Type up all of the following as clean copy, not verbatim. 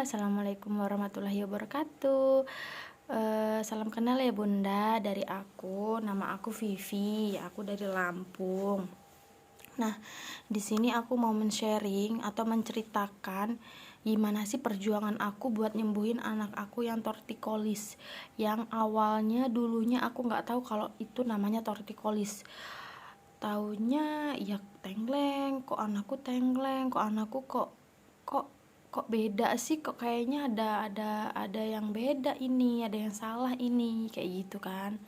Assalamualaikum warahmatullahi wabarakatuh. Salam kenal ya Bunda, dari aku, nama aku Vivi, aku dari Lampung. Nah, di sini aku mau men-sharing atau menceritakan gimana sih perjuangan aku buat nyembuhin anak aku yang tortikolis. Yang awalnya dulunya aku nggak tahu kalau itu namanya tortikolis. Taunya ya tengleng, kok anakku tengleng, kok anakku kok kok beda sih, kok kayaknya ada yang beda ini, ada yang salah ini, kayak gitu kan.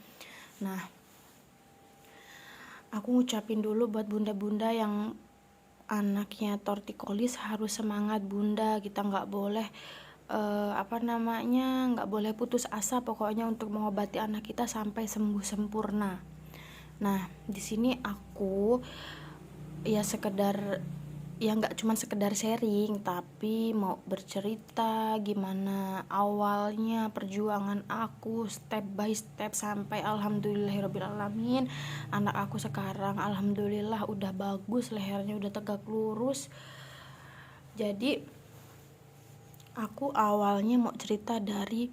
Nah, aku ngucapin dulu buat bunda-bunda yang anaknya tortikolis, harus semangat bunda, kita nggak boleh nggak boleh putus asa pokoknya untuk mengobati anak kita sampai sembuh sempurna. Nah, di sini aku ya sekedar, ya nggak cuma sekedar sharing, tapi mau bercerita gimana awalnya perjuangan aku step by step sampai alhamdulillahirobbilalamin anak aku sekarang alhamdulillah udah bagus, lehernya udah tegak lurus. Jadi aku awalnya mau cerita dari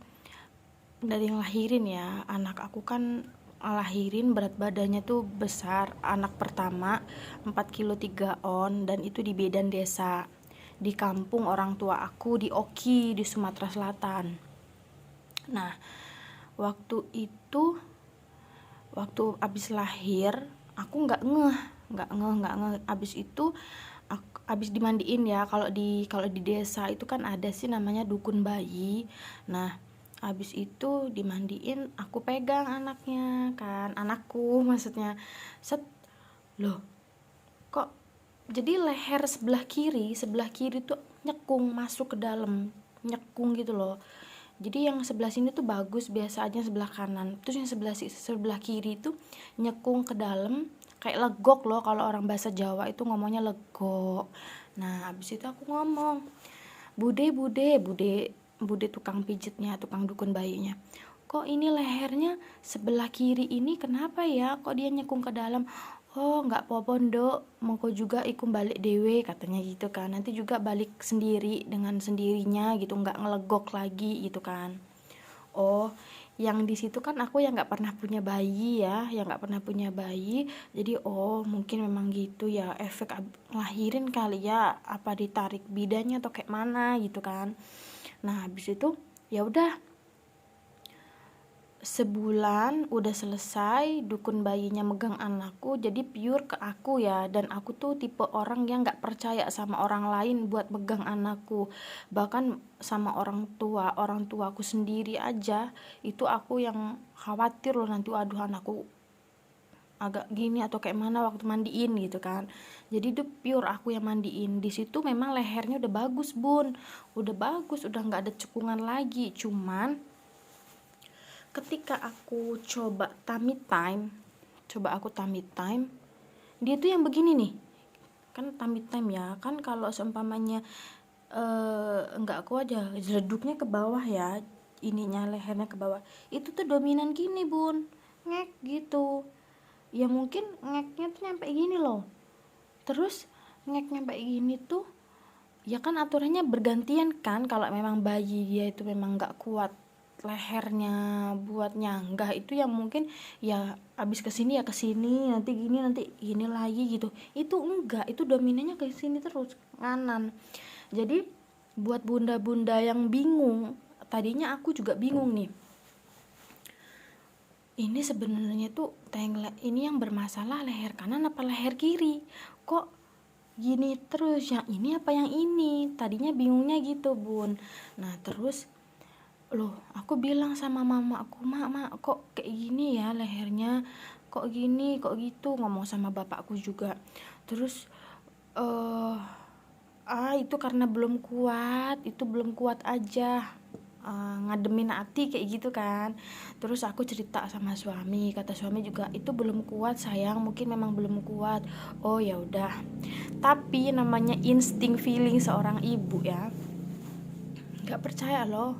ngelahirin ya. Anak aku kan lahirin berat badannya tuh besar, anak pertama 4 kilo 3 on, dan itu di Medan desa, di kampung orang tua aku di Oki di Sumatera Selatan. Nah, waktu itu abis lahir aku nggak ngeh. Abis itu abis dimandiin ya, kalau di desa itu kan ada sih namanya dukun bayi. Nah, habis itu dimandiin, aku pegang anaknya kan, anakku maksudnya, set, loh kok jadi leher sebelah kiri tuh nyekung masuk ke dalam, nyekung gitu loh. Jadi yang sebelah sini tuh bagus, biasa aja sebelah kanan, terus yang sebelah kiri tuh nyekung ke dalam, kayak legok loh, kalau orang bahasa Jawa itu ngomongnya legok. Nah, habis itu aku ngomong, bude tukang pijitnya, tukang dukun bayinya, kok ini lehernya sebelah kiri ini kenapa ya, kok dia nyekung ke dalam? Oh, nggak apa-apa ndok, mongko juga ikum balik dewe, katanya gitu kan, nanti juga balik sendiri dengan sendirinya gitu, nggak ngelegok lagi gitu kan. Oh, yang di situ kan aku yang nggak pernah punya bayi ya, jadi oh mungkin memang gitu ya, efek ngelahirin kali ya, apa ditarik bidannya atau kayak mana gitu kan. Nah, habis itu ya udah, sebulan udah selesai, dukun bayinya megang anakku, jadi pure ke aku ya. Dan aku tuh tipe orang yang gak percaya sama orang lain buat megang anakku, bahkan sama orang tuaku sendiri aja itu aku yang khawatir loh, nanti aduh anakku agak gini atau kayak mana waktu mandiin gitu kan. Jadi itu pure aku yang mandiin. Di situ memang lehernya udah bagus bun, udah nggak ada cekungan lagi. Cuman ketika aku coba tummy time, dia tuh yang begini nih kan. Tummy time ya kan, kalau seumpamanya nggak kuat aja jeleduknya ke bawah ya, ininya lehernya ke bawah, itu tuh dominan gini bun, ngek gitu ya. Mungkin ngeknya tuh nyampe gini loh, terus ngek nyampe gini tuh ya kan, aturannya bergantian kan. Kalau memang bayi dia itu memang nggak kuat lehernya buat nyanggah, itu yang mungkin ya abis kesini ya kesini, nanti gini lagi gitu. Itu enggak, itu dominannya ke sini terus kanan. Jadi buat bunda-bunda yang bingung, tadinya aku juga bingung nih, ini sebenarnya tuh ini yang bermasalah leher kanan apa leher kiri, kok gini terus, yang ini apa yang ini, tadinya bingungnya gitu bun. Nah terus loh, aku bilang sama mama aku, mak kok kayak gini ya lehernya, kok gini kok gitu, ngomong sama bapakku juga. Terus itu karena belum kuat aja, ngademin hati kayak gitu kan. Terus aku cerita sama suami, kata suami juga itu belum kuat sayang, mungkin memang belum kuat. Oh ya udah, tapi namanya insting feeling seorang ibu ya, nggak percaya loh.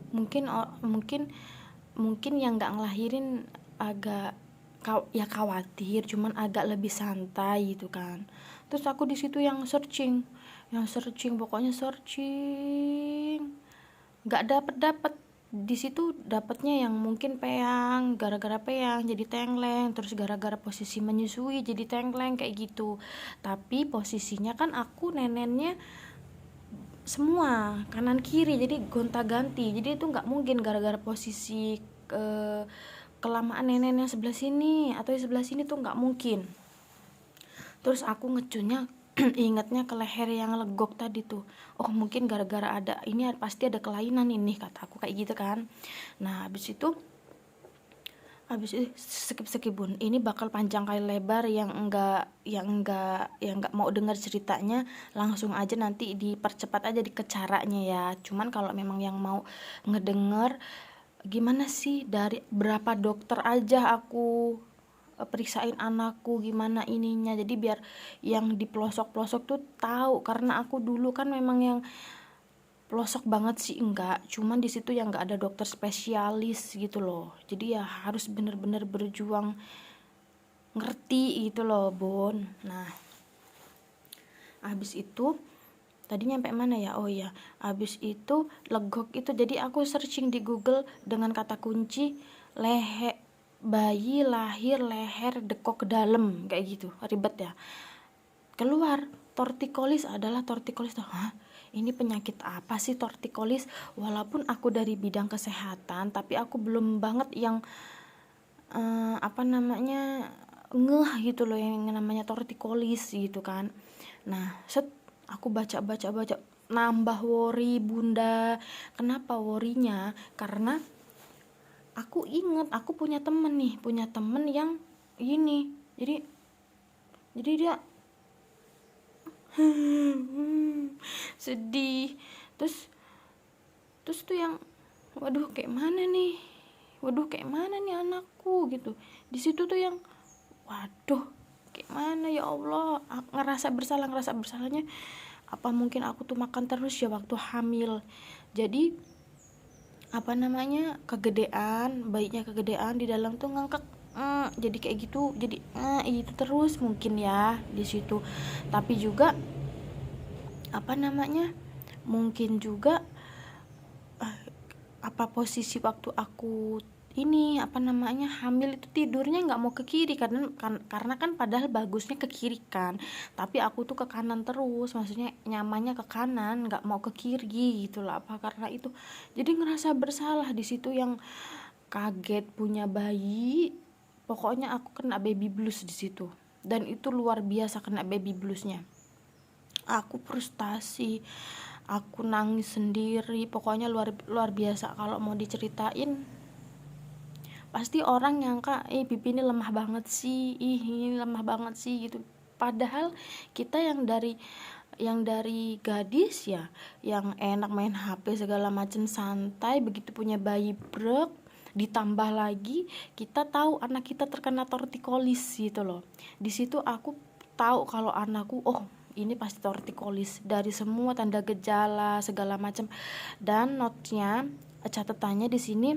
Mungkin yang nggak ngelahirin agak ya khawatir, cuman agak lebih santai gitu kan. Terus aku di situ yang searching, yang searching, pokoknya searching nggak dapet di situ. Dapatnya yang mungkin peyang, gara-gara peyang jadi tengleng, terus gara-gara posisi menyusui jadi tengleng kayak gitu. Tapi posisinya kan aku nenennya semua kanan kiri, jadi gonta-ganti, jadi itu nggak mungkin gara-gara posisi kelamaan nenennya sebelah sini atau sebelah sini tuh nggak mungkin. Terus aku ngecunnya ingatnya ke leher yang legok tadi tuh, oh mungkin gara-gara ada ini, pasti ada kelainan ini, kata aku kayak gitu kan. Nah habis itu skip bun, ini bakal panjang kali lebar, yang enggak mau dengar ceritanya langsung aja nanti dipercepat aja di caranya ya. Cuman kalau memang yang mau ngedenger gimana sih, dari berapa dokter aja aku periksain anakku gimana ininya, jadi biar yang di pelosok-pelosok tuh tahu. Karena aku dulu kan memang yang pelosok banget sih enggak, cuman di situ yang enggak ada dokter spesialis gitu loh, jadi ya harus bener-bener berjuang ngerti gitu loh Bon. Nah abis itu tadi nyampe mana ya, oh ya abis itu legok itu, jadi aku searching di Google dengan kata kunci bayi lahir leher dekok ke dalam kayak gitu, ribet ya. Keluar tortikolis adalah tortikolis. Hah, ini penyakit apa sih tortikolis? Walaupun aku dari bidang kesehatan, tapi aku belum banget yang ngeh gitu loh yang namanya tortikolis gitu kan. Nah aku baca nambah worry bunda. Kenapa worrynya? Karena aku inget aku punya temen yang ini, jadi dia sedih. Terus tuh yang waduh kayak mana nih anakku gitu. Di situ tuh yang waduh kayak mana ya Allah, ngerasa bersalahnya apa mungkin aku tuh makan terus ya waktu hamil, jadi bayinya kegedean di dalam tuh ngangkek, jadi kayak gitu, jadi itu terus mungkin ya di situ. Tapi juga mungkin juga posisi waktu aku ini hamil itu tidurnya nggak mau ke kiri, karena kan padahal bagusnya ke kiri kan, tapi aku tuh ke kanan terus, maksudnya nyamannya ke kanan, nggak mau ke kiri gitu lah. Apa karena itu jadi ngerasa bersalah di situ, yang kaget punya bayi. Pokoknya aku kena baby blues di situ, dan itu luar biasa kena baby bluesnya. Aku frustasi, aku nangis sendiri, pokoknya luar biasa. Kalau mau diceritain pasti orang nyangka Bibi ini lemah banget sih, ini lemah banget sih gitu. Padahal kita yang dari gadis ya, yang enak main HP segala macem santai, begitu punya bayi brek, ditambah lagi kita tahu anak kita terkena tortikolis gitu loh. Di situ aku tahu kalau anakku, oh ini pasti tortikolis, dari semua tanda gejala segala macam. Dan notnya, catatannya di sini,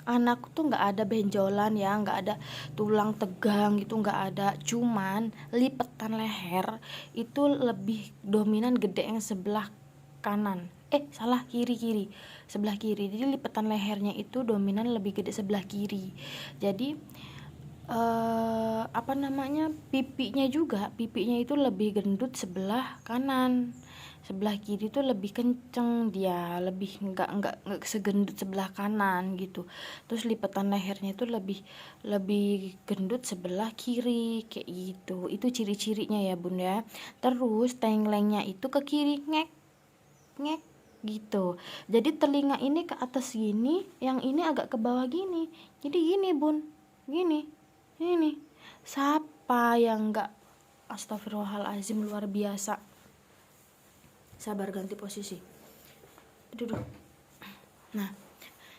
anakku tuh nggak ada benjolan ya, nggak ada tulang tegang gitu, nggak ada. Cuman lipetan leher itu lebih dominan gede yang sebelah kanan, salah, kiri, sebelah kiri. Jadi lipetan lehernya itu dominan lebih gede sebelah kiri. Jadi pipinya itu lebih gendut sebelah kanan, sebelah kiri tuh lebih kenceng, dia lebih enggak segendut sebelah kanan gitu. Terus lipatan lehernya itu lebih gendut sebelah kiri kayak gitu. Itu ciri-cirinya ya bun ya. Terus tenglengnya itu ke kiri, ngek gitu. Jadi telinga ini ke atas gini, yang ini agak ke bawah gini. Jadi gini bun, gini. Ini siapa yang enggak, astagfirullahalazim, luar biasa. Sabar, ganti posisi, duduk. Nah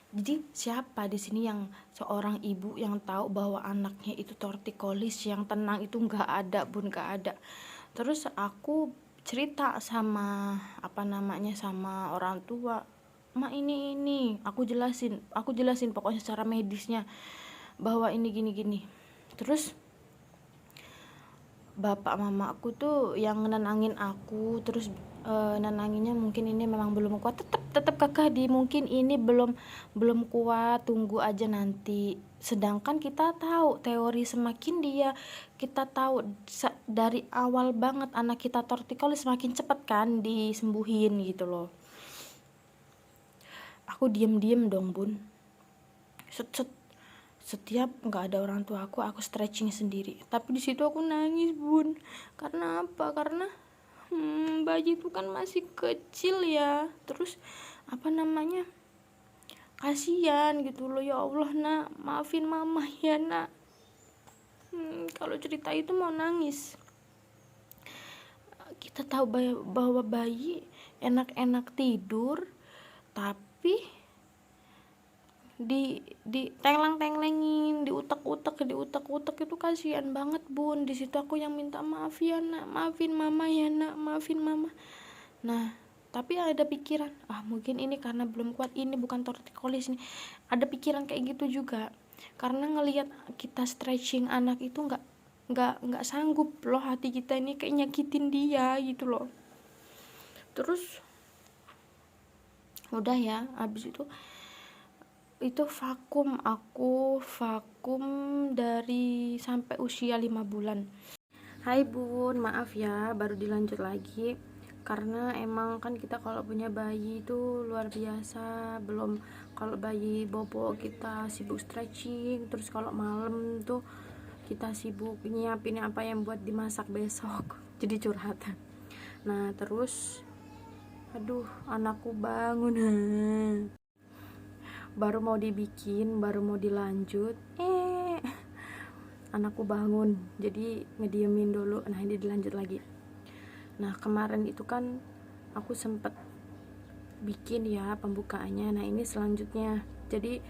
jadi siapa di sini yang seorang ibu yang tahu bahwa anaknya itu tortikolis, yang tenang itu nggak ada bun, nggak ada. Terus aku cerita sama sama orang tua, mak ini aku jelasin pokoknya secara medisnya bahwa ini gini. Terus bapak mama aku tuh yang nenangin aku, terus nenanginnya mungkin ini memang belum kuat, tetap kakak di mungkin ini belum kuat, tunggu aja nanti. Sedangkan kita tahu teori semakin kita tahu dari awal banget anak kita tortikolis semakin cepet kan disembuhin gitu loh. Aku diem dong bun, setiap nggak ada orang tua aku stretching sendiri, tapi di situ aku nangis bun. Karena apa? Karena bayi itu kan masih kecil ya, terus apa namanya, kasihan gitu loh. Ya Allah nak, maafin mama ya nak. Kalau cerita itu mau nangis. Kita tahu bahwa bayi enak-enak tidur, tapi di tenglang-tenglengin, diutak-utak itu kasihan banget bun. Di situ aku yang minta maaf ya nak, maafin mama ya nak, maafin mama. Nah tapi ada pikiran, mungkin ini karena belum kuat, ini bukan tortikolis nih. Ada pikiran kayak gitu juga, karena ngelihat kita stretching anak itu nggak sanggup loh, hati kita ini kayak nyakitin dia gitu loh. Terus udah ya, abis itu aku vakum dari sampai usia 5 bulan. Hai bun, maaf ya baru dilanjut lagi, karena emang kan kita kalau punya bayi itu luar biasa. Belum kalau bayi bobo kita sibuk stretching, terus kalau malam tuh kita sibuk nyiapin apa yang buat dimasak besok. Jadi curhatan. Nah terus aduh, anakku bangun. Baru mau dilanjut, anakku bangun, jadi ngediemin dulu. Nah ini dilanjut lagi. Nah kemarin itu kan aku sempet bikin ya pembukaannya. Nah ini selanjutnya. Jadi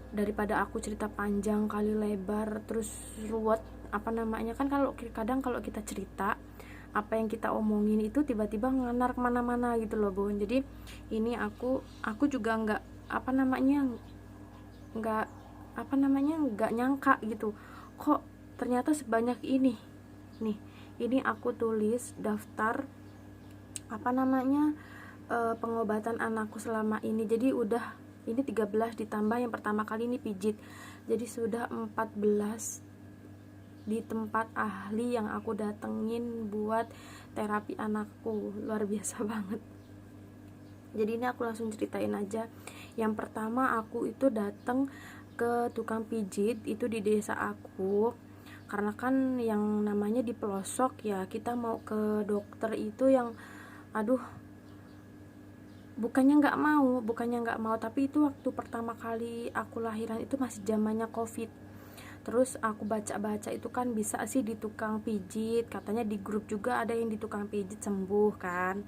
daripada aku cerita panjang kali lebar terus ruwet, apa namanya, kan kadang kalau kita cerita apa yang kita omongin itu tiba-tiba nganar kemana-mana gitu loh bun. Jadi ini aku juga nggak nyangka gitu, kok ternyata sebanyak ini nih. Ini aku tulis daftar pengobatan anakku selama ini. Jadi udah, ini 13 ditambah yang pertama kali ini pijit, jadi sudah 14 di tempat ahli yang aku datengin buat terapi anakku. Luar biasa banget. Jadi ini aku langsung ceritain aja. Yang pertama aku itu datang ke tukang pijit itu di desa aku, karena kan yang namanya di pelosok ya, kita mau ke dokter itu yang bukannya nggak mau, tapi itu waktu pertama kali aku lahiran itu masih zamannya covid. Terus aku baca-baca itu kan bisa sih di tukang pijit, katanya di grup juga ada yang di tukang pijit sembuh kan.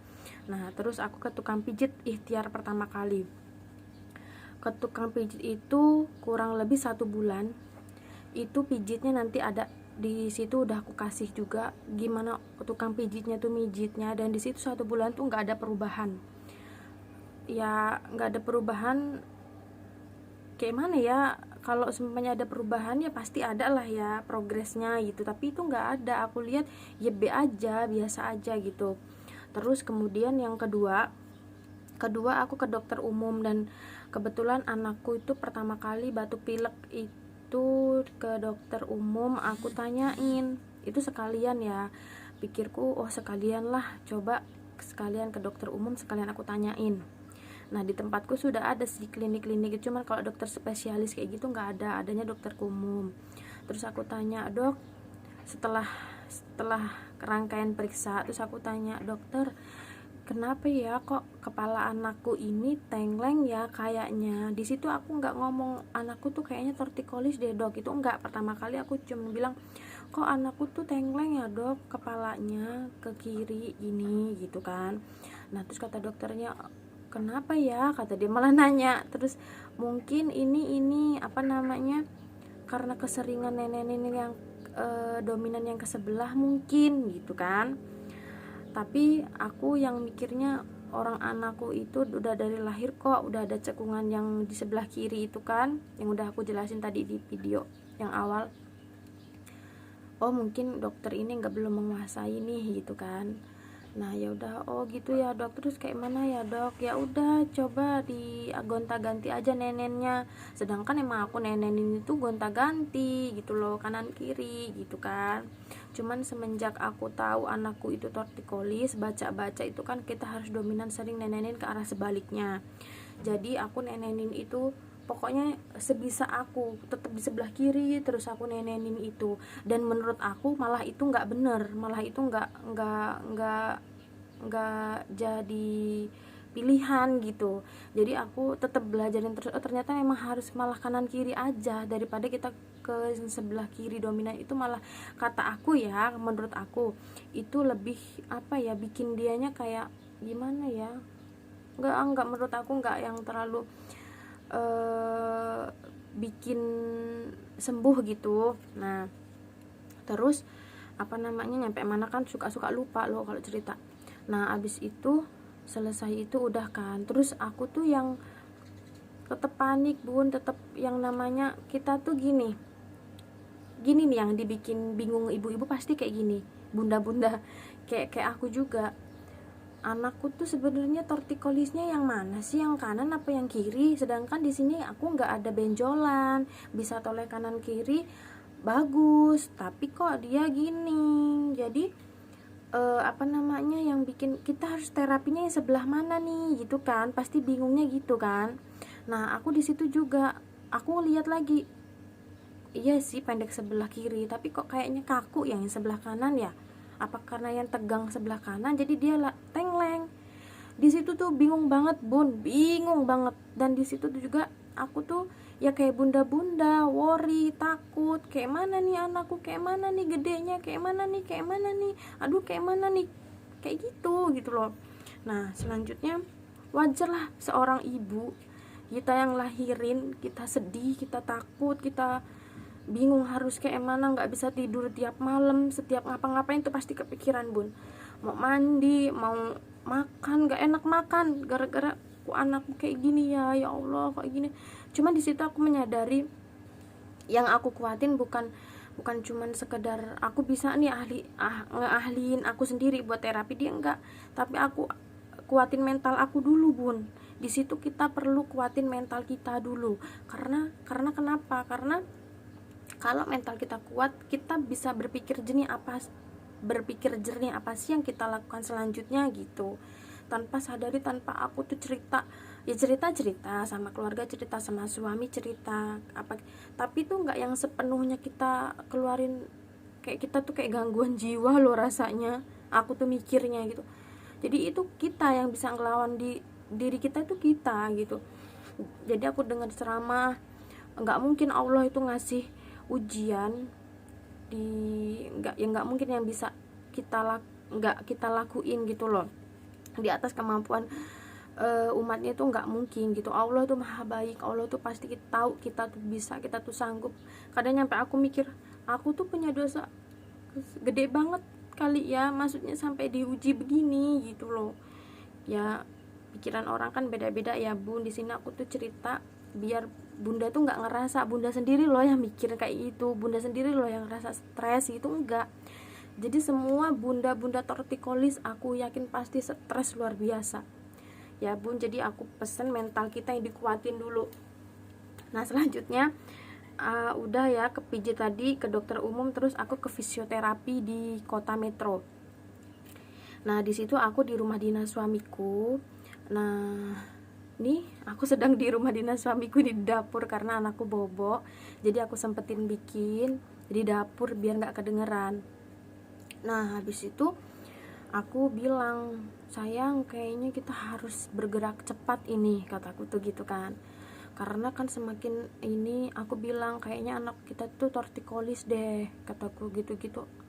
Nah terus aku ke tukang pijit ikhtiar pertama kali. Ke tukang pijit itu kurang lebih 1 bulan. Itu pijitnya nanti ada di situ, udah aku kasih juga gimana tukang pijitnya tuh mijitnya, dan di situ 1 bulan tuh nggak ada perubahan. Ya nggak ada perubahan kayak mana ya, kalau semuanya ada perubahan ya pasti ada lah ya progresnya gitu, tapi itu nggak ada. Aku lihat ya B aja, biasa aja gitu. Terus kemudian yang kedua aku ke dokter umum, dan kebetulan anakku itu pertama kali batuk pilek itu ke dokter umum. Aku tanyain itu sekalian ya, pikirku sekalian lah, coba sekalian ke dokter umum, sekalian aku tanyain. Nah di tempatku sudah ada sih klinik-klinik, cuman kalau dokter spesialis kayak gitu nggak ada, adanya dokter umum. Terus aku tanya, dok, setelah rangkaian periksa, terus aku tanya, dokter, kenapa ya kok kepala anakku ini tengleng ya kayaknya. Di situ aku nggak ngomong anakku tuh kayaknya tortikolis deh dok, itu enggak. Pertama kali aku cuma bilang, kok anakku tuh tengleng ya dok, kepalanya ke kiri ini gitu kan. Nah terus kata dokternya, kenapa ya, kata dia, malah nanya. Terus mungkin ini karena keseringan nenek-nenek yang dominan yang ke sebelah mungkin gitu kan. Tapi aku yang mikirnya orang anakku itu udah dari lahir kok udah ada cekungan yang di sebelah kiri itu kan, yang udah aku jelasin tadi di video yang awal. oh mungkin dokter ini nggak belum menguasai nih gitu kan. Nah ya udah, oh gitu ya dok, terus kayak mana ya dok, ya udah coba di gonta-ganti aja nenennya, sedangkan emang aku nenenin itu gonta-ganti gitu loh, kanan kiri gitu kan. Cuman semenjak aku tahu anakku itu tortikolis, baca-baca itu kan kita harus dominan sering nenenin ke arah sebaliknya. Jadi aku nenenin itu pokoknya sebisa aku tetap di sebelah kiri, terus aku nenenin itu. Dan menurut aku malah itu nggak bener, malah itu nggak jadi pilihan gitu. Jadi aku tetap belajarin terus, oh ternyata memang harus malah kanan kiri aja, daripada kita ke sebelah kiri dominan. Itu malah, kata aku ya, menurut aku itu lebih apa ya, bikin dianya kayak gimana ya, nggak menurut aku nggak yang terlalu bikin sembuh gitu. Nah terus apa namanya, nyampe mana kan suka lupa loh kalau cerita. Nah abis itu selesai itu udah kan, terus aku tuh yang tetep panik bun, tetep yang namanya kita tuh gini nih yang dibikin bingung ibu-ibu pasti kayak gini, bunda-bunda kayak aku juga. Anakku tuh sebenarnya tortikolisnya yang mana sih, yang kanan apa yang kiri? Sedangkan di sini aku nggak ada benjolan, bisa toleh kanan kiri bagus, tapi kok dia gini. Jadi apa namanya, yang bikin kita harus terapinya yang sebelah mana nih gitu kan, pasti bingungnya gitu kan. Nah aku di situ juga aku lihat lagi, iya sih pendek sebelah kiri, tapi kok kayaknya kaku yang sebelah kanan ya, apa karena yang tegang sebelah kanan jadi dia tengleng. Di situ tuh bingung banget bun, bingung banget. Dan di situ tuh juga aku tuh ya kayak bunda-bunda, worry, takut, kayak mana nih anakku, kayak mana nih gedenya, kayak mana nih, aduh kayak mana nih, kayak gitu loh. Nah selanjutnya wajar lah seorang ibu, kita yang lahirin, kita sedih, kita takut, kita bingung harus kayak mana, nggak bisa tidur tiap malam, setiap ngapa-ngapain tuh pasti kepikiran bun. Mau mandi, mau makan, nggak enak makan gara-gara anakku kayak gini ya Allah kayak gini. Cuman di situ aku menyadari yang aku kuatin bukan cuman sekedar aku bisa nih ngeahliin aku sendiri buat terapi dia, enggak, tapi aku kuatin mental aku dulu bun. Di situ kita perlu kuatin mental kita dulu, karena kenapa, karena kalau mental kita kuat, kita bisa berpikir jernih apa sih yang kita lakukan selanjutnya gitu, tanpa sadari, tanpa aku tuh cerita sama keluarga, cerita sama suami, cerita apa, tapi tuh nggak yang sepenuhnya kita keluarin, kayak kita tuh kayak gangguan jiwa loh rasanya, aku tuh mikirnya gitu. Jadi itu kita yang bisa ngelawan di diri kita, itu kita gitu. Jadi aku dengar ceramah, nggak mungkin Allah itu ngasih ujian di nggak mungkin yang bisa nggak kita lakuin gitu loh, di atas kemampuan umatnya itu nggak mungkin gitu. Allah tuh maha baik, Allah tuh pasti tahu kita tuh bisa, kita tuh sanggup. Kadang nyampe aku mikir, aku tuh punya dosa gede banget kali ya, maksudnya sampai diuji begini gitu loh. Ya pikiran orang kan beda-beda ya bun. Di sini aku tuh cerita biar bunda tuh nggak ngerasa bunda sendiri loh yang mikir kayak itu, bunda sendiri loh yang ngerasa stres gitu, enggak. Jadi semua bunda-bunda tortikolis aku yakin pasti stres luar biasa ya bun. Jadi aku pesen mental kita yang dikuatin dulu. Nah selanjutnya udah ya ke PJ tadi, ke dokter umum, terus aku ke fisioterapi di kota metro. Nah di situ aku di rumah dinas suamiku. Nah nih aku sedang di rumah dinas suamiku di dapur karena anakku bobo, jadi aku sempetin bikin di dapur biar nggak kedengeran. Nah habis itu aku bilang, sayang kayaknya kita harus bergerak cepat ini, kataku tuh gitu kan, karena kan semakin ini, aku bilang kayaknya anak kita tuh tortikolis deh, kataku gitu.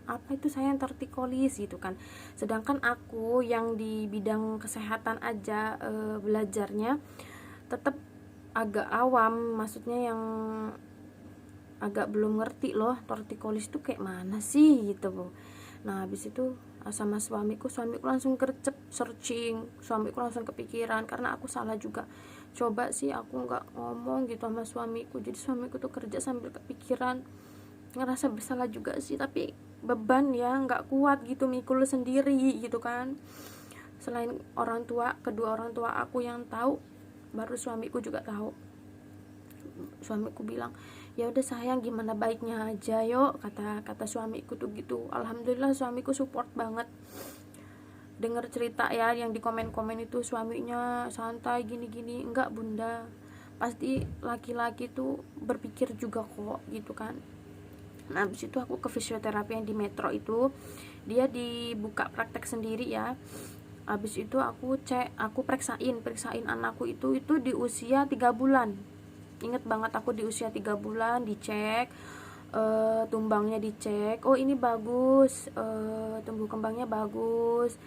Apa itu sayang tortikolis gitu kan, sedangkan aku yang di bidang kesehatan aja belajarnya tetap agak awam, maksudnya yang agak belum ngerti loh tortikolis tuh kayak mana sih gitu. Nah habis itu sama suamiku langsung gercep searching, suamiku langsung kepikiran karena aku salah juga. Coba sih aku nggak ngomong gitu sama suamiku, jadi suamiku tuh kerja sambil kepikiran. ngerasa bersalah juga sih, tapi beban ya, nggak kuat gitu mikul sendiri gitu kan. Selain orang tua, kedua orang tua aku yang tahu, baru suamiku juga tahu. Suamiku bilang, ya udah sayang, gimana baiknya aja yuk, kata suamiku tuh gitu. Alhamdulillah suamiku support banget. Dengar cerita ya yang di komen-komen itu, suaminya santai gini-gini. Enggak bunda, pasti laki-laki tuh berpikir juga kok gitu kan. Nah habis itu aku ke fisioterapi yang di Metro itu, dia dibuka praktek sendiri ya. Habis itu aku periksain anakku itu di usia 3 bulan. Ingat banget, aku di usia 3 bulan dicek, tumbangnya dicek, oh ini bagus, tumbuh kembangnya bagus,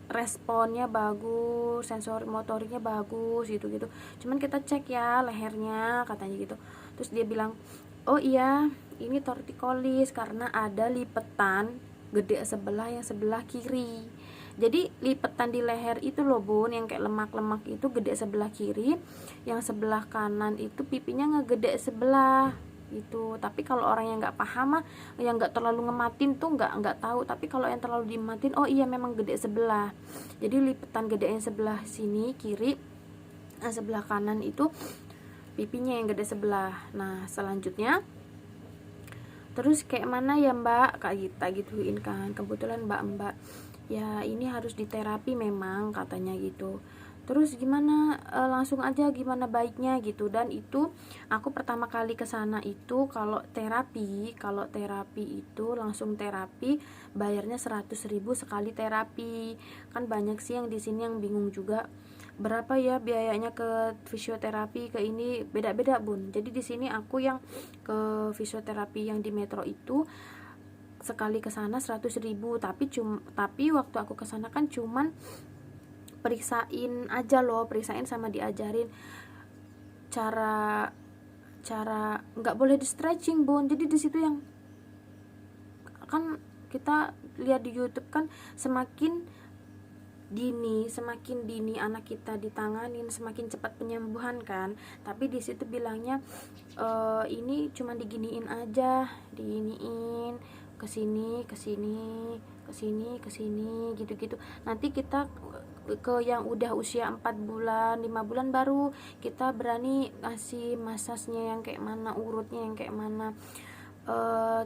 responnya bagus, sensor motoriknya bagus gitu-gitu. Cuman kita cek ya lehernya, katanya gitu. Terus dia bilang, oh iya ini tortikolis karena ada lipetan gede sebelah, yang sebelah kiri. Jadi lipetan di leher itu loh bun, yang kayak lemak-lemak itu gede sebelah kiri, yang sebelah kanan itu pipinya ngegede sebelah itu. Tapi kalau orang yang nggak paham mah, yang nggak terlalu ngematin tuh nggak tahu. Tapi kalau yang terlalu dimatin, oh iya memang gede sebelah. Jadi lipetan gede yang sebelah sini kiri, yang sebelah kanan itu pipinya yang gede sebelah. Nah selanjutnya, terus kayak mana ya mbak, kak Gita gituin kan. Kebetulan mbak ya ini harus diterapi memang, katanya gitu. Terus gimana, langsung aja gimana baiknya gitu. Dan itu aku pertama kali ke sana itu, kalau terapi itu langsung terapi bayarnya 100.000 sekali terapi. Kan banyak sih yang di sini yang bingung juga berapa ya biayanya ke fisioterapi, ke ini beda-beda bun. Jadi di sini aku yang ke fisioterapi yang di Metro itu sekali ke sana 100.000, tapi waktu aku ke sana kan cuman periksain aja loh, periksain sama diajarin cara nggak boleh di stretching bun. Jadi di situ yang kan kita lihat di YouTube kan, semakin dini anak kita ditanganin, semakin cepat penyembuhan kan. Tapi di situ bilangnya, ini cuma diginiin aja, diginiin kesini gitu-gitu. Nanti kita ke yang udah usia 4 bulan 5 bulan baru kita berani ngasih masasnya yang kayak mana, urutnya yang kayak mana.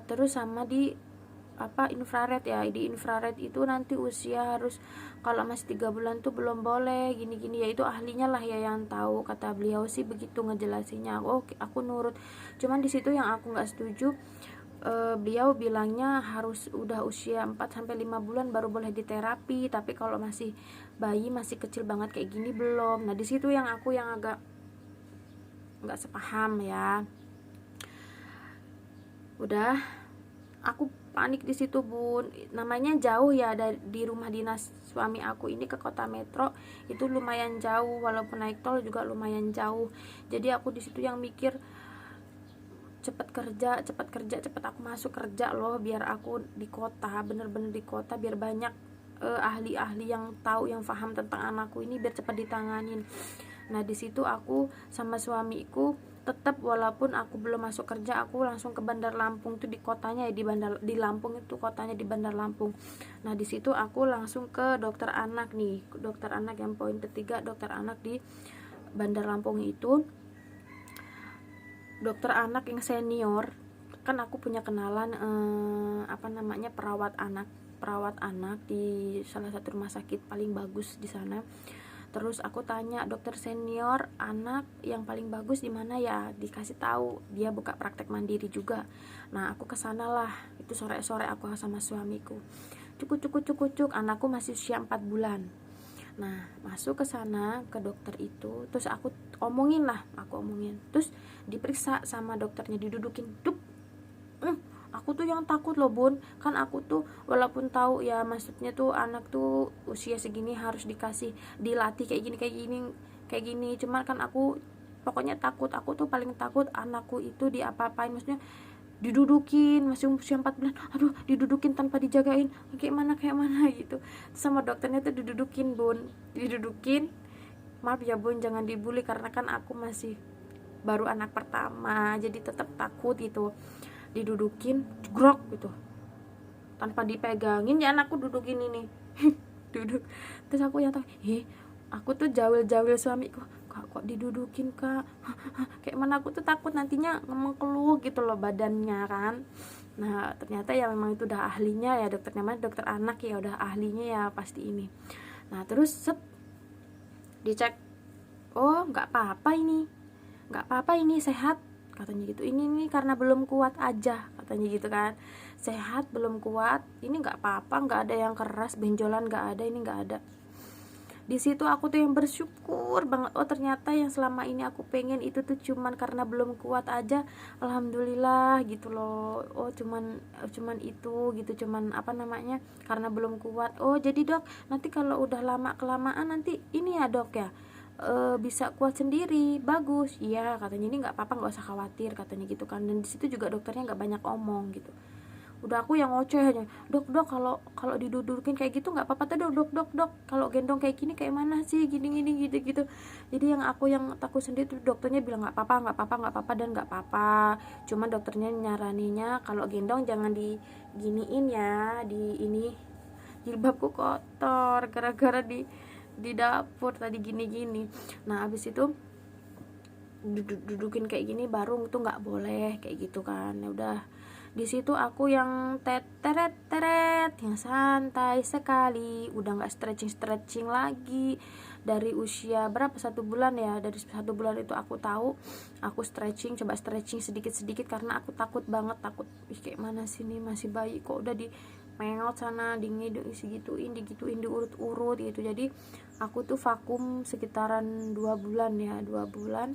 Terus sama di infrared ya, di infrared itu nanti usia harus, kalau masih 3 bulan tuh belum boleh gini-gini ya. Itu ahlinya lah ya yang tahu, kata beliau sih begitu ngejelasinnya. Aku nurut. Cuman di situ yang aku nggak setuju, beliau bilangnya harus udah usia 4-5 bulan baru boleh diterapi, tapi kalau masih bayi, masih kecil banget kayak gini belum. Nah di situ yang aku yang agak nggak sepaham ya. Udah, aku panik di situ bun. Namanya jauh ya, di rumah dinas suami aku ini ke kota Metro itu lumayan jauh, walaupun naik tol juga lumayan jauh. Jadi aku di situ yang mikir, cepet aku masuk kerja loh, biar aku di kota, bener-bener di kota, biar banyak ahli-ahli yang tahu, yang paham tentang anakku ini, biar cepat ditanganin. Nah di situ aku sama suamiku tetap, walaupun aku belum masuk kerja, aku langsung ke Bandar Lampung. Itu di kotanya ya, di Lampung itu kotanya, di Bandar Lampung. Nah di situ aku langsung ke dokter anak nih, dokter anak yang poin ketiga, dokter anak di Bandar Lampung itu. Dokter anak yang senior, kan aku punya kenalan perawat anak di salah satu rumah sakit paling bagus di sana. Terus aku tanya, dokter senior anak yang paling bagus di mana ya? Dikasih tahu dia buka praktek mandiri juga. Nah aku kesana lah, itu sore-sore aku sama suamiku. Cuk, anakku masih usia 4 bulan. Nah masuk ke sana ke dokter itu, terus aku omongin, terus diperiksa sama dokternya, didudukin, aku tuh yang takut loh bun. Kan aku tuh walaupun tahu ya, maksudnya tuh anak tuh usia segini harus dilatih kayak gini, cuman kan aku pokoknya takut. Aku tuh paling takut anakku itu diapa-apain, maksudnya didudukin, masih usia 4 bulan, aduh didudukin tanpa dijagain, kayak mana gitu. Sama dokternya tuh didudukin, maaf ya bun, jangan dibully karena kan aku masih baru anak pertama, jadi tetap takut gitu. Didudukin grok gitu tanpa dipegangin, ya anakku dudukin ini duduk. Terus aku yang tahu, aku tuh jawil suamiku, kok didudukin kak, kayak mana aku tuh takut nantinya mengkeluh gitu loh badannya kan. Nah ternyata ya memang itu udah ahlinya ya, dokternya mana dokter anak ya, udah ahlinya ya pasti ini. Nah terus set dicek, oh nggak apa-apa ini, nggak apa-apa ini, sehat katanya gitu. Ini karena belum kuat aja katanya gitu kan, sehat belum kuat, ini nggak apa-apa, nggak ada yang keras, benjolan nggak ada, ini nggak ada. Di situ aku tuh yang bersyukur banget, oh ternyata yang selama ini aku pengen itu tuh cuman karena belum kuat aja, alhamdulillah gitu loh. Oh cuman itu gitu, cuman apa namanya, karena belum kuat. Oh jadi dok, nanti kalau udah lama kelamaan nanti ini ya dok ya, bisa kuat sendiri, bagus. Iya katanya, ini nggak apa-apa, nggak usah khawatir katanya gitu kan. Dan disitu juga dokternya nggak banyak omong gitu. Udah aku yang ngoceh aja, dok kalau didudukin kayak gitu nggak apa-apa tuh dok, kalau gendong kayak gini kayak mana sih, gini gitu. Jadi yang aku yang takut sendiri tuh, dokternya bilang nggak apa-apa dan nggak apa-apa. Cuman dokternya nyaraninya kalau gendong jangan diginiin ya, di ini jilbabku kotor gara-gara di dapur tadi gini. Nah abis itu dudukin kayak gini baru tuh nggak boleh kayak gitu kan. Ya udah, di situ aku yang teret yang santai sekali, udah nggak stretching lagi. Dari usia berapa, 1 bulan ya, dari 1 bulan itu aku tahu aku coba stretching sedikit karena aku takut banget, kayak mana sih nih masih bayi kok udah di mengot sana, digituin diurut-urut gitu. Jadi aku tuh vakum sekitaran 2 bulan ya, 2 bulan.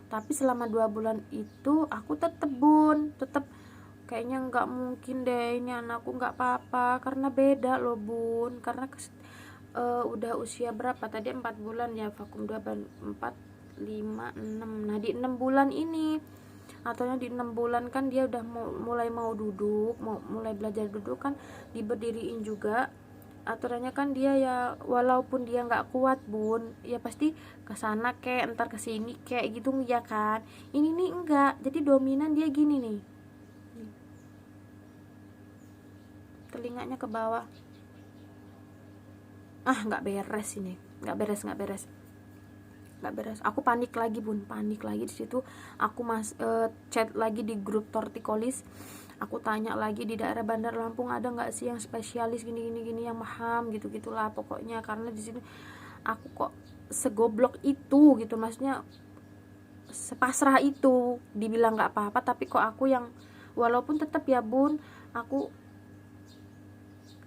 Tapi selama 2 bulan itu aku tetep kayaknya nggak mungkin deh ini anakku nggak apa-apa, karena beda loh bun, karena udah usia berapa tadi, 4 bulan ya, vakum 2 bulan, 4, 5, 6. Nah di 6 bulan ini, atau di 6 bulan kan dia udah mulai mau duduk, mulai belajar duduk kan, diberdiriin juga. Aturannya kan dia ya, walaupun dia nggak kuat bun, ya pasti kesana kek, entar kesini kayak gitu ya kan. Ini nih enggak, jadi dominan dia gini nih, telinganya ke bawah. Nggak beres ini, nggak beres. Aku panik lagi bun, di situ aku chat lagi di grup tortikolis. Aku tanya lagi, di daerah Bandar Lampung ada nggak sih yang spesialis gini yang paham gitu gitulah pokoknya. Karena di sini aku kok segoblok itu gitu, maksudnya sepasrah itu, dibilang nggak apa-apa tapi kok aku yang, walaupun tetap ya bun, aku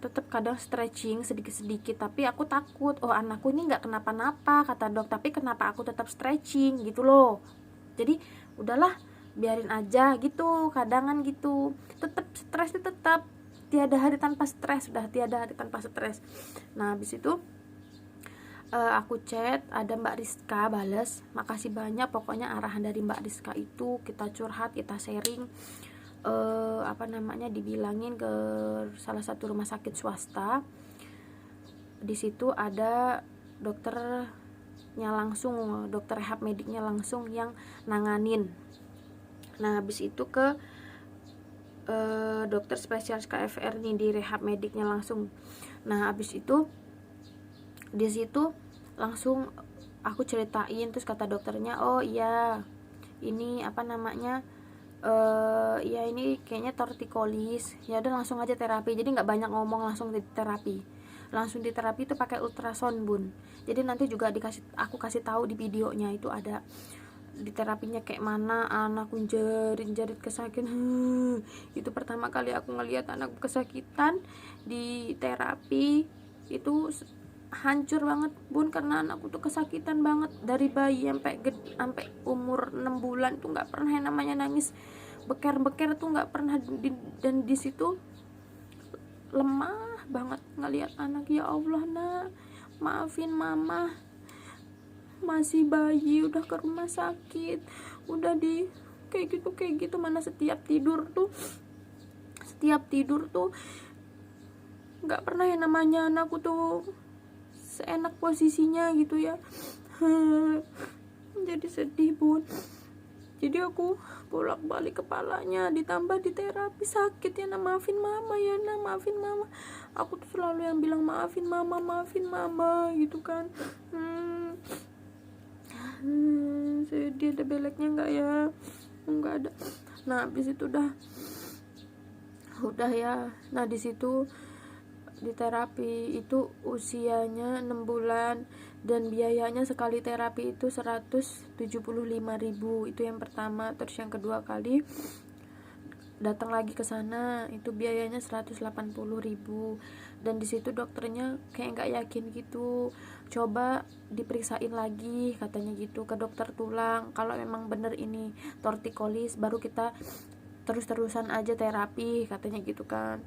tetap kadang stretching sedikit tapi aku takut, oh anakku ini nggak kenapa-napa kata dok, tapi kenapa aku tetap stretching gitu loh. Jadi udahlah biarin aja gitu, kadangan gitu. Tetap stres, tetap tiada hari tanpa stres, sudah tiada hari tanpa stres. Nah habis itu aku chat, ada Mbak Rizka bales, makasih banyak pokoknya arahan dari Mbak Rizka itu, kita curhat, kita sharing, dibilangin ke salah satu rumah sakit swasta. Di situ ada dokternya langsung, dokter rehab mediknya langsung yang nanganin. Nah habis itu ke dokter spesialis KFR nih di rehab mediknya langsung. Nah habis itu di situ langsung aku ceritain, terus kata dokternya, oh iya ini ya ini kayaknya tortikolis, ya udah langsung aja terapi. Jadi nggak banyak ngomong, langsung di terapi itu pakai ultrasound bun. Jadi nanti juga aku kasih tahu di videonya itu ada di terapinya kayak mana. Anakku jerit kesakitan. Itu pertama kali aku ngelihat anakku kesakitan di terapi itu, hancur banget bun, karena anakku tuh kesakitan banget dari bayi sampai umur 6 bulan tuh nggak pernah yang namanya nangis beker tuh nggak pernah. Dan di situ lemah banget ngelihat anak. Ya Allah nak, maafin mama, masih bayi udah ke rumah sakit, udah di kayak gitu, mana setiap tidur tuh nggak pernah yang namanya anakku tuh seenak posisinya gitu ya. Jadi sedih bun. Jadi aku bolak-balik kepalanya, ditambah di terapi sakit ya. Nah, maafin mama ya, nah maafin mama. Aku tuh selalu yang bilang maafin mama gitu kan. Sedih, ada beleknya nggak ya? Nggak ada. Nah, habis itu udah ya. Nah, di situ di terapi itu usianya 6 bulan dan biayanya sekali terapi itu 175.000. Itu yang pertama. Terus yang kedua kali datang lagi ke sana itu biayanya 180.000, dan di situ dokternya kayak nggak yakin gitu, coba diperiksain lagi katanya gitu ke dokter tulang, kalau memang bener ini tortikolis baru kita terus-terusan aja terapi katanya gitu kan.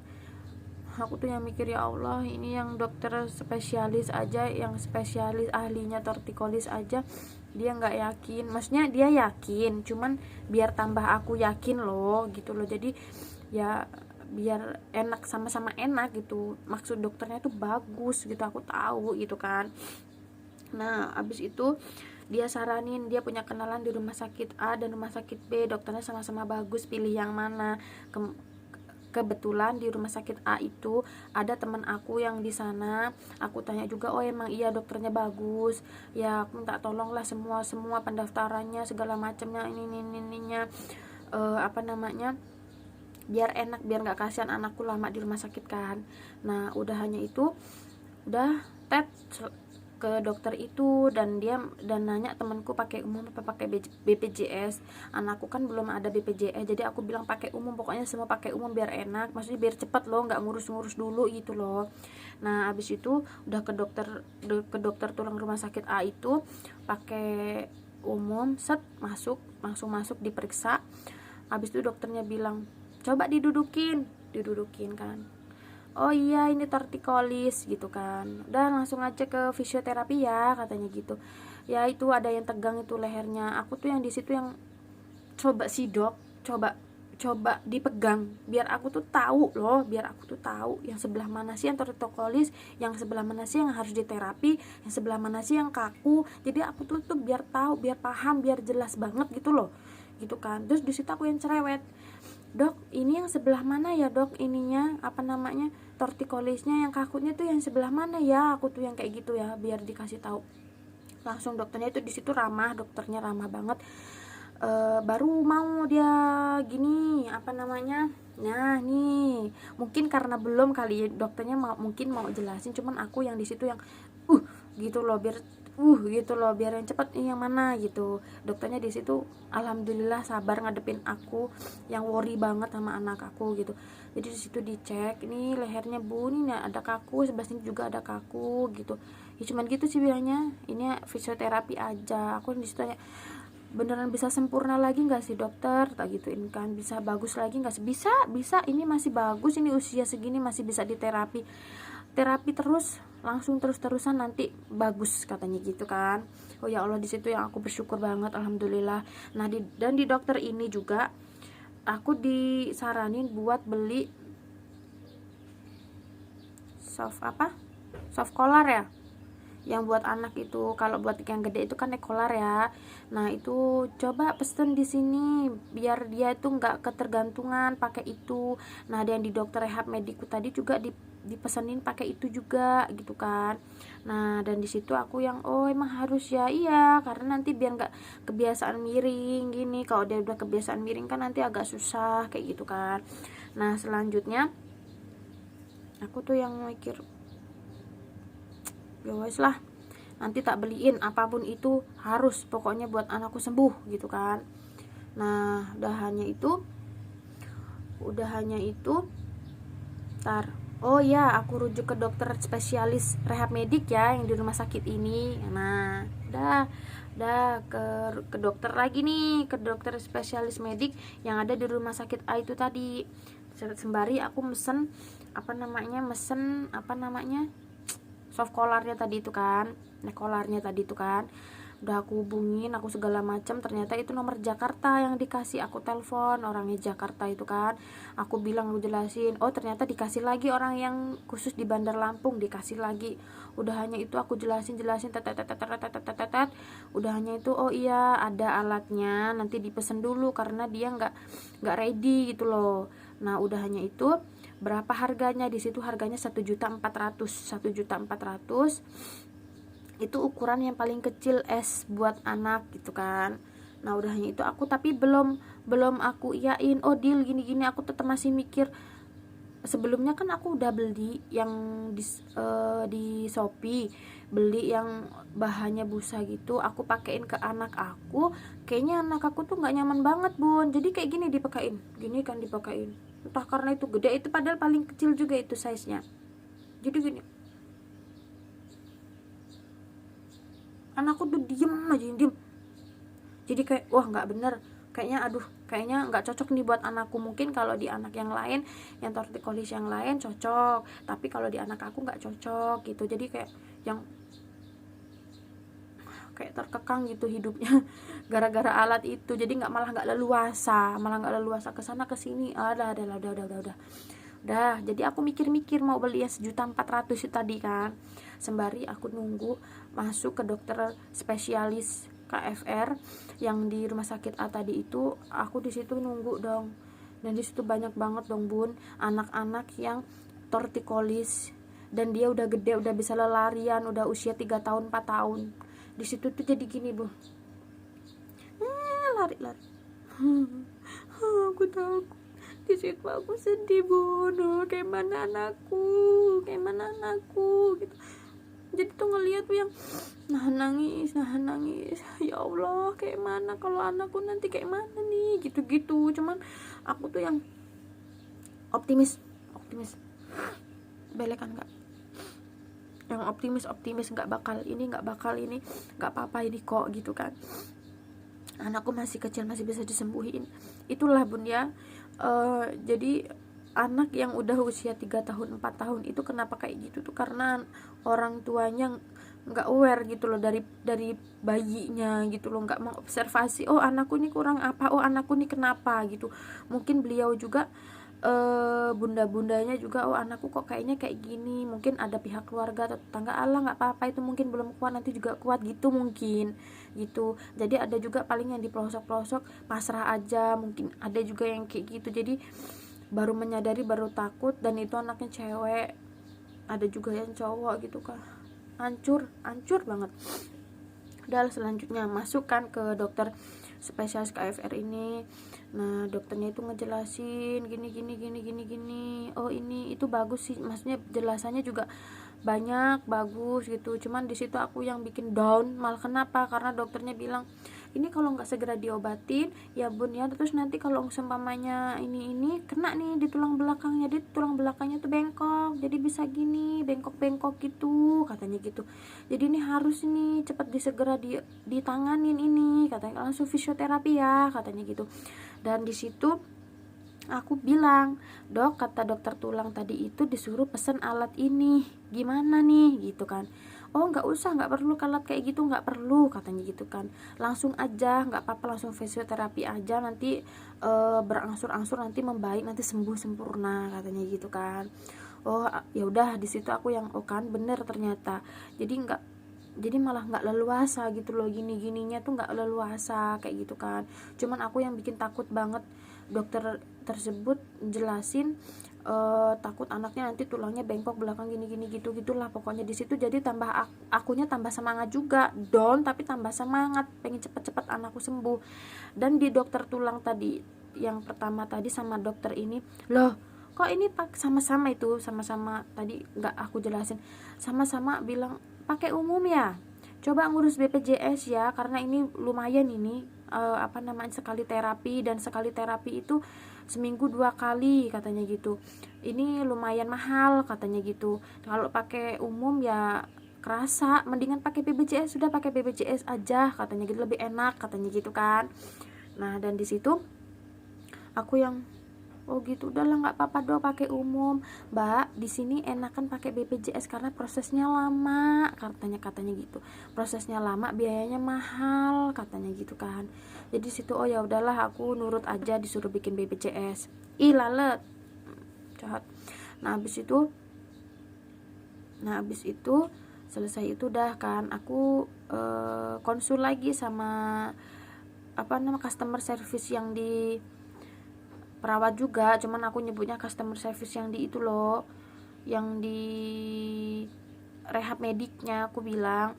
Aku tuh yang mikir, ya Allah, ini yang dokter spesialis aja, yang spesialis ahlinya tortikolis aja dia nggak yakin. Maksudnya dia yakin, cuman biar tambah aku yakin loh gitu loh. Jadi ya biar enak, sama-sama enak gitu. Maksud dokternya tuh bagus gitu, aku tahu gitu kan. Nah, abis itu dia saranin, dia punya kenalan di rumah sakit A dan rumah sakit B, dokternya sama-sama bagus, pilih yang mana. Kebetulan di rumah sakit A itu ada teman aku yang di sana. Aku tanya juga, oh emang iya dokternya bagus ya, aku minta tolong lah semua pendaftarannya segala macamnya ininya apa namanya, biar enak, biar nggak kasihan anakku lama di rumah sakit kan. Nah, udah hanya itu, udah tet ke dokter itu, dan nanya temanku pakai umum apa pakai BPJS. Anakku kan belum ada BPJS, jadi aku bilang pakai umum, pokoknya semua pakai umum biar enak, maksudnya biar cepet loh, nggak ngurus-ngurus dulu gitu loh. Nah, abis itu udah ke dokter tulang rumah sakit A itu pakai umum, set langsung masuk diperiksa. Abis itu dokternya bilang, coba didudukin kan. Oh iya, ini tortikolis gitu kan. Udah langsung aja ke fisioterapi ya katanya gitu. Ya itu ada yang tegang itu lehernya. Aku tuh yang di situ yang coba sih dok, coba dipegang biar aku tuh tahu loh, biar aku tuh tahu yang sebelah mana sih yang tortikolis, yang sebelah mana sih yang harus diterapi, yang sebelah mana sih yang kaku. Jadi aku tuh biar tahu, biar paham, biar jelas banget gitu loh. Gitu kan. Terus di situ aku yang cerewet, dok ini yang sebelah mana ya dok, ininya apa namanya tortikolisnya, yang kakunya tuh yang sebelah mana ya. Aku tuh yang kayak gitu ya, biar dikasih tahu. Langsung dokternya itu di situ ramah, dokternya ramah banget. Baru mau dia gini apa namanya, nah nih mungkin karena belum kali ya, dokternya mungkin mau jelasin, cuman aku yang di situ yang gitu loh, biar gitu loh, biar yang cepat yang mana gitu. Dokternya di situ alhamdulillah sabar ngadepin aku yang worry banget sama anak aku gitu. Jadi di situ dicek, ini lehernya bu, ini ada kaku, sebelah sini juga ada kaku gitu. Ya cuman gitu sih bilangnya, ini fisioterapi aja. Aku di situ tanya, beneran bisa sempurna lagi nggak sih dokter, tak gituin kan, bisa bagus lagi nggak sih? Bisa, ini masih bagus, ini usia segini masih bisa diterapi terus, langsung terus-terusan nanti bagus katanya gitu kan. Oh ya Allah, di situ yang aku bersyukur banget, alhamdulillah. Nah, dan di dokter ini juga aku disaranin buat beli soft collar ya, yang buat anak itu. Kalau buat yang gede itu kan nekolar ya. Nah, itu coba pesen di sini biar dia itu nggak ketergantungan pakai itu. Nah, ada yang di dokter rehab mediku tadi juga dipesenin pakai itu juga gitu kan. Nah, dan di situ aku yang oh emang harus ya, iya, karena nanti biar nggak kebiasaan miring gini. Kalau dia udah kebiasaan miring kan nanti agak susah kayak gitu kan. Nah, selanjutnya aku tuh yang mikir, ya wes lah, nanti tak beliin apapun itu, harus pokoknya buat anakku sembuh gitu kan. Nah, udah hanya itu oh ya, aku rujuk ke dokter spesialis rehab medik ya yang di rumah sakit ini. Nah, udah ke dokter lagi nih, ke dokter spesialis medik yang ada di rumah sakit A itu tadi. Sembari aku mesen soft collarnya tadi itu kan, neck collarnya tadi itu kan. Udah aku hubungin, aku segala macam, ternyata itu nomor Jakarta yang dikasih. Aku telepon orangnya Jakarta itu kan, aku bilang, aku jelasin, oh ternyata dikasih lagi orang yang khusus di Bandar Lampung, dikasih lagi. Udah hanya itu aku jelasin tet. Udah hanya itu, oh iya ada alatnya, nanti dipesen dulu karena dia nggak ready gitu loh. Nah udah hanya itu, berapa harganya, di situ harganya 1.400.000 itu ukuran yang paling kecil es buat anak gitu kan. Nah udah hanya itu aku, tapi belum aku iyain, oh deal gini aku tetap masih mikir. Sebelumnya kan aku udah beli yang di Shopee, beli yang bahannya busa gitu, aku pakein ke anak aku. Kayaknya anak aku tuh nggak nyaman banget bun, jadi kayak gini dipakein, gini kan dipakein, entah karena itu gede, itu padahal paling kecil juga itu size nya. Jadi gini, anakku tuh diem aja, diem. Jadi kayak wah nggak bener, kayaknya aduh, kayaknya nggak cocok nih buat anakku. Mungkin kalau di anak yang lain, yang torticollis yang lain cocok, tapi kalau di anak aku nggak cocok gitu. Jadi kayak yang kayak terkekang gitu hidupnya gara-gara alat itu. Jadi malah nggak leluasa ke sana ke sini. Udah, jadi aku mikir-mikir mau beli yang 1.400.000 itu tadi kan, sembari aku nunggu masuk ke dokter spesialis KFR yang di rumah sakit A tadi itu. Aku di situ nunggu dong, dan di situ banyak banget dong bun, anak-anak yang torticollis, dan dia udah gede, udah bisa lelarian, udah usia 3 tahun 4 tahun. Di situ tuh jadi gini bu, lari aku takut. Di situ aku sedih bun, kayak mana anakku gitu. Jadi tuh ngeliat tuh yang nahan nangis, ya Allah kayak mana kalau anakku nanti kayak mana nih gitu. Cuman aku tuh yang optimis belekan nggak, yang optimis nggak bakal ini nggak apa-apa ini kok gitu kan, anakku masih kecil, masih bisa disembuhin. Itulah bun ya. Jadi anak yang udah usia 3 tahun 4 tahun itu kenapa kayak gitu tuh karena orang tuanya nggak aware gitu loh dari bayinya gitu loh, nggak mengobservasi, oh anakku ini kurang apa, oh anakku ini kenapa gitu. Mungkin beliau juga bunda-bundanya juga, oh anakku kok kayaknya kayak gini. Mungkin ada pihak keluarga atau tetangga, Allah nggak apa-apa itu mungkin belum kuat, nanti juga kuat gitu mungkin gitu. Jadi ada juga paling yang di pelosok-pelosok pasrah aja, mungkin ada juga yang kayak gitu. Jadi baru menyadari, baru takut, dan itu anaknya cewek. Ada juga yang cowok gitu kan, hancur banget. Udah selanjutnya masukkan ke dokter spesialis KFR ini. Nah dokternya itu ngejelasin gini, oh ini itu bagus sih, maksudnya jelasannya juga bagus gitu. Cuman di situ aku yang bikin down malah. Kenapa? Karena dokternya bilang ini kalau nggak segera diobatin ya bun ya, terus nanti kalau seumpamanya ini kena nih di tulang belakangnya, di tulang belakangnya tuh bengkok, jadi bisa gini bengkok gitu katanya gitu. Jadi ini harus ini cepat segera ditanganin ini katanya, langsung fisioterapi ya katanya gitu. Dan di situ aku bilang, dok, kata dokter tulang tadi itu disuruh pesen alat ini, gimana nih gitu kan. Oh nggak usah, nggak perlu alat kayak gitu, nggak perlu katanya gitu kan, langsung aja nggak apa-apa, langsung fisioterapi aja, nanti berangsur-angsur nanti membaik, nanti sembuh sempurna katanya gitu kan. Oh ya udah, di situ aku yang oh kan bener ternyata. Jadi malah nggak leluasa gitu loh, gininya tuh nggak leluasa kayak gitu kan. Cuman aku yang bikin takut banget, dokter tersebut jelasin takut anaknya nanti tulangnya bengkok belakang gini gitulah pokoknya di situ. Jadi tambah akunya tambah semangat juga, down tapi tambah semangat, pengen cepet-cepet anakku sembuh. Dan di dokter tulang tadi yang pertama tadi sama dokter ini, loh kok ini sama-sama tadi nggak aku jelasin, sama-sama bilang pakai umum ya, coba ngurus BPJS ya, karena ini lumayan ini sekali terapi, dan sekali terapi itu seminggu 2 kali katanya gitu. Ini lumayan mahal katanya gitu. Kalau pakai umum ya kerasa, mendingan pakai BPJS, sudah pakai BPJS aja katanya gitu, lebih enak katanya gitu kan. Nah dan di situ aku yang Oh gitu, udahlah nggak apa-apa dong pakai umum. Mbak, di sini enakan pakai BPJS karena prosesnya lama, katanya gitu. Prosesnya lama, biayanya mahal, katanya gitu kan. Jadi situ oh ya udahlah, aku nurut aja disuruh bikin BPJS. Ih lalet, jahat. Nah habis itu selesai itu udah kan, aku konsul lagi sama customer service yang di perawat juga, cuman aku nyebutnya customer service yang di itu loh, yang di rehab mediknya. Aku bilang,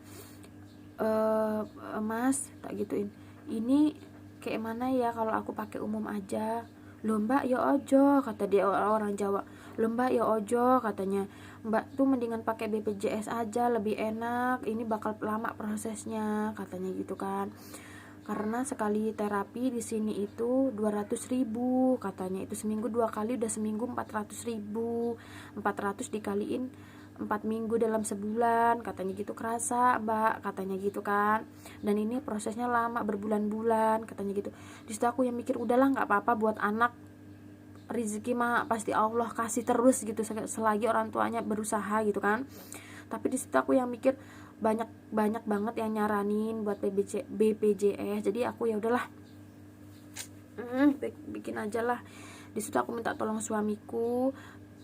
Mas, tak gituin, ini kayak mana ya kalau aku pakai umum aja? Loh mbak ya ojo, kata dia, orang Jawa. Loh mbak ya ojo, katanya, mbak tuh mendingan pakai BPJS aja, lebih enak, ini bakal lama prosesnya, katanya gitu kan. Karena sekali terapi di sini itu 200.000, katanya. Itu seminggu 2 kali, udah seminggu 400.000. 400 dikaliin 4 minggu dalam sebulan, katanya gitu. Kerasa mbak, katanya gitu kan. Dan ini prosesnya lama, berbulan-bulan, katanya gitu. Disitu aku yang mikir, udahlah nggak apa-apa, buat anak rezeki mah pasti Allah kasih terus gitu, selagi orang tuanya berusaha gitu kan. Tapi di situ aku yang mikir, banyak banget yang nyaranin buat BPJS. Jadi aku ya udahlah, bikin aja lah. Di situ aku minta tolong suamiku,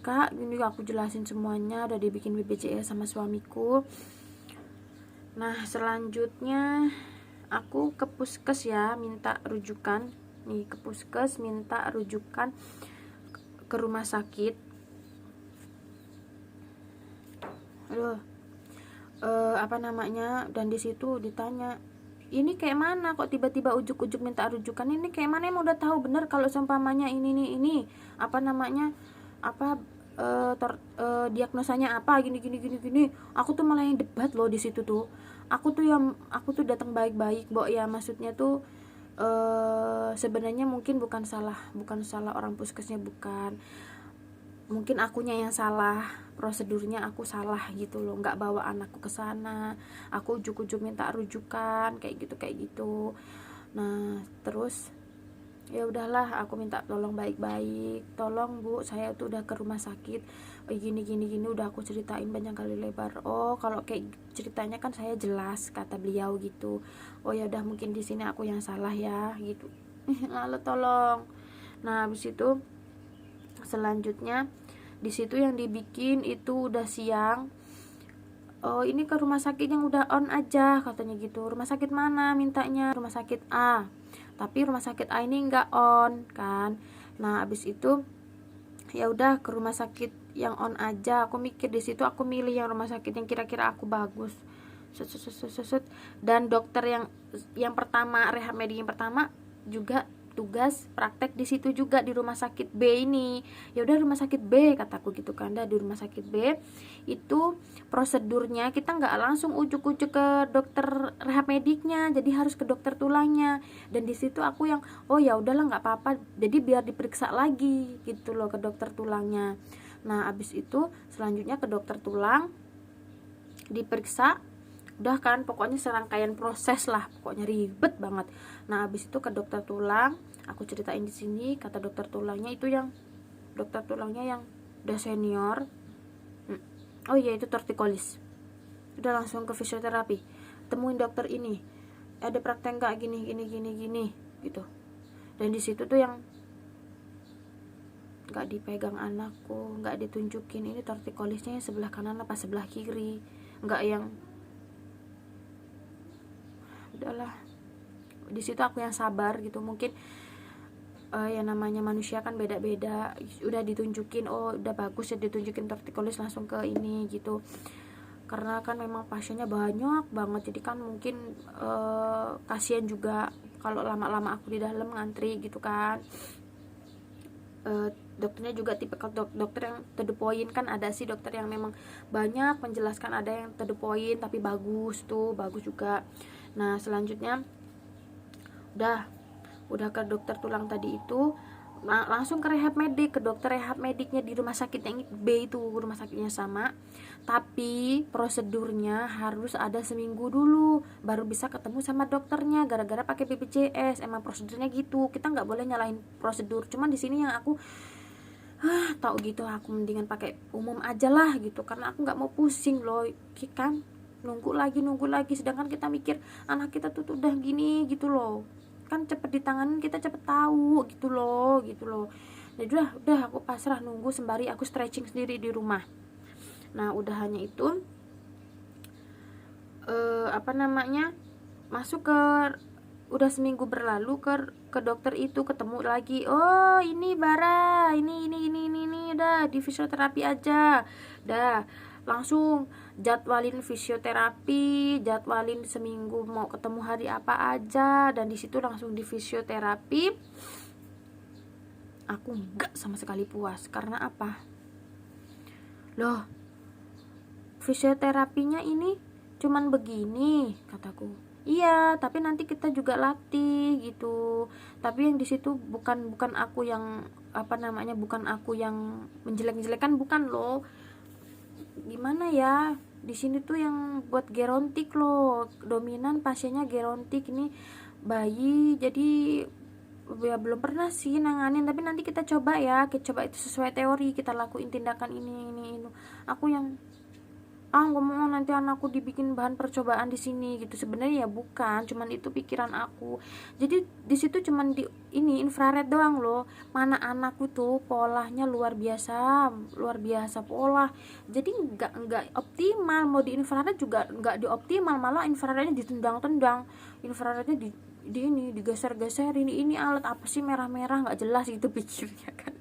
kak ini aku jelasin semuanya, udah dibikin BPJS sama suamiku. Nah selanjutnya aku ke puskes ya, minta rujukan nih, ke puskes minta rujukan ke rumah sakit. Aduh, dan di situ ditanya, ini kayak mana kok tiba-tiba ujuk-ujuk minta rujukan, ini kayak mana, emang udah tahu bener kalau seumpamanya ini diagnosanya apa, gini. Aku tuh malah yang debat loh di situ tuh. Aku tuh datang baik-baik, Mbok ya, maksudnya tuh sebenarnya mungkin bukan salah orang puskesnya, bukan, mungkin akunya yang salah, prosedurnya aku salah gitu loh, nggak bawa anakku ke sana, aku ujuk-ujuk minta rujukan kayak gitu. Nah terus ya udahlah, aku minta tolong baik-baik, tolong bu, saya tuh udah ke rumah sakit, gini, udah aku ceritain banyak kali lebar. Oh kalau kayak ceritanya kan saya jelas, kata beliau gitu. Oh ya udah, mungkin di sini aku yang salah ya gitu. Lalu tolong. Nah habis itu selanjutnya di situ yang dibikin itu udah siang. Oh ini ke rumah sakit yang udah on aja, katanya gitu. Rumah sakit mana mintanya? Rumah sakit A. Tapi rumah sakit A ini nggak on kan. Nah abis itu ya udah ke rumah sakit yang on aja. Aku mikir di situ, aku milih yang rumah sakit yang kira-kira aku bagus. Dan dokter yang pertama, rehab medik yang pertama juga tugas praktek di situ juga, di rumah sakit B ini. Ya udah rumah sakit B, kataku gitu kan. Di rumah sakit B itu prosedurnya kita nggak langsung ujuk-ujuk ke dokter rehab mediknya, jadi harus ke dokter tulangnya. Dan di situ aku yang oh ya udahlah nggak apa-apa, jadi biar diperiksa lagi gitu loh ke dokter tulangnya. Nah abis itu selanjutnya ke dokter tulang, diperiksa. Udah kan, pokoknya serangkaian proses lah, pokoknya ribet banget. Nah habis itu ke dokter tulang, aku ceritain di sini, kata dokter tulangnya yang udah senior. Oh iya, itu tortikolis. Udah langsung ke fisioterapi, temuin dokter ini, ada praktek nggak, gini gitu. Dan di situ tuh yang nggak dipegang anakku, nggak ditunjukin ini tortikolisnya yang sebelah kanan apa sebelah kiri, nggak yang, udahlah. Di situ aku yang sabar gitu, mungkin ya namanya manusia kan beda-beda. Udah ditunjukin, oh udah bagus ya, ditunjukin tortikolis langsung ke ini gitu, karena kan memang pasiennya banyak banget, jadi kan mungkin kasihan juga kalau lama-lama aku di dalam ngantri gitu kan. Dokternya juga tipe dokter yang to the point, kan ada sih dokter yang memang banyak menjelaskan, ada yang to the point tapi bagus juga. Nah selanjutnya udah ke dokter tulang tadi itu, langsung ke rehab medik, ke dokter rehab mediknya di rumah sakit yang B itu, rumah sakitnya sama, tapi prosedurnya harus ada seminggu dulu baru bisa ketemu sama dokternya, gara-gara pakai BPJS. Emang prosedurnya gitu, kita nggak boleh nyalahin prosedur. Cuman di sini yang aku tahu gitu, aku mendingan pakai umum aja lah gitu, karena aku nggak mau pusing loh kan, nunggu lagi, sedangkan kita mikir anak kita tuh udah gini gitu loh kan, cepet ditanganin kita cepet tahu gitu loh. Jadi udah aku pasrah nunggu sembari aku stretching sendiri di rumah. Nah udah hanya itu apa namanya, masuk ke, udah seminggu berlalu, ke dokter itu ketemu lagi, oh ini Bara, ini udah di fisioterapi aja, dah langsung jadwalin fisioterapi, jadwalin seminggu mau ketemu hari apa aja, dan disitu langsung di fisioterapi. Aku enggak sama sekali puas. Karena apa? Loh, fisioterapinya ini cuman begini, kataku. Iya, tapi nanti kita juga latih gitu. Tapi yang di situ bukan aku yang apa namanya, bukan aku yang menjelek-jelekan, bukan loh. Gimana ya? Di sini tuh yang buat gerontik loh. Dominan pasiennya gerontik, ini bayi. Jadi ya belum pernah sih nanganin, tapi nanti kita coba ya. Kita coba itu sesuai teori, kita lakuin tindakan ini. Aku yang nggak mau nanti anakku dibikin bahan percobaan di sini gitu. Sebenarnya ya bukan, cuman itu pikiran aku. Jadi di situ cuman di ini infrared doang loh. Mana anakku tuh polanya luar biasa pola. Jadi nggak optimal, mau di infrared juga nggak dioptimal, malah infrarednya ditendang-tendang, infrarednya di ini digeser-geser. Ini alat apa sih merah-merah nggak jelas gitu pikirnya kan.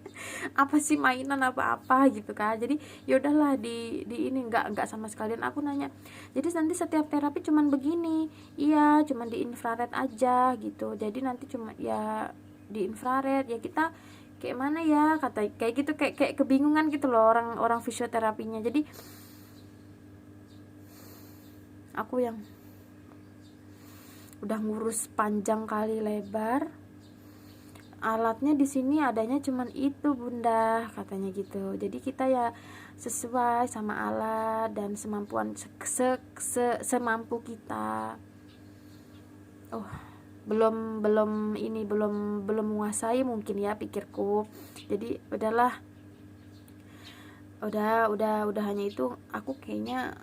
Apa sih mainan apa gitu kan. Jadi ya udahlah di ini nggak sama sekalian aku nanya. Jadi nanti setiap terapi cuman begini, iya cuman di infrared aja gitu. Jadi nanti cuma ya di infrared, ya kita kayak mana ya, kata kayak gitu, kayak kebingungan gitu loh orang fisioterapinya. Jadi aku yang udah ngurus panjang kali lebar, alatnya di sini adanya cuman itu bunda, katanya gitu. Jadi kita ya sesuai sama alat dan semampuan semampu kita. Oh, belum menguasai mungkin ya pikirku. Jadi udahlah, udah hanya itu. Aku kayaknya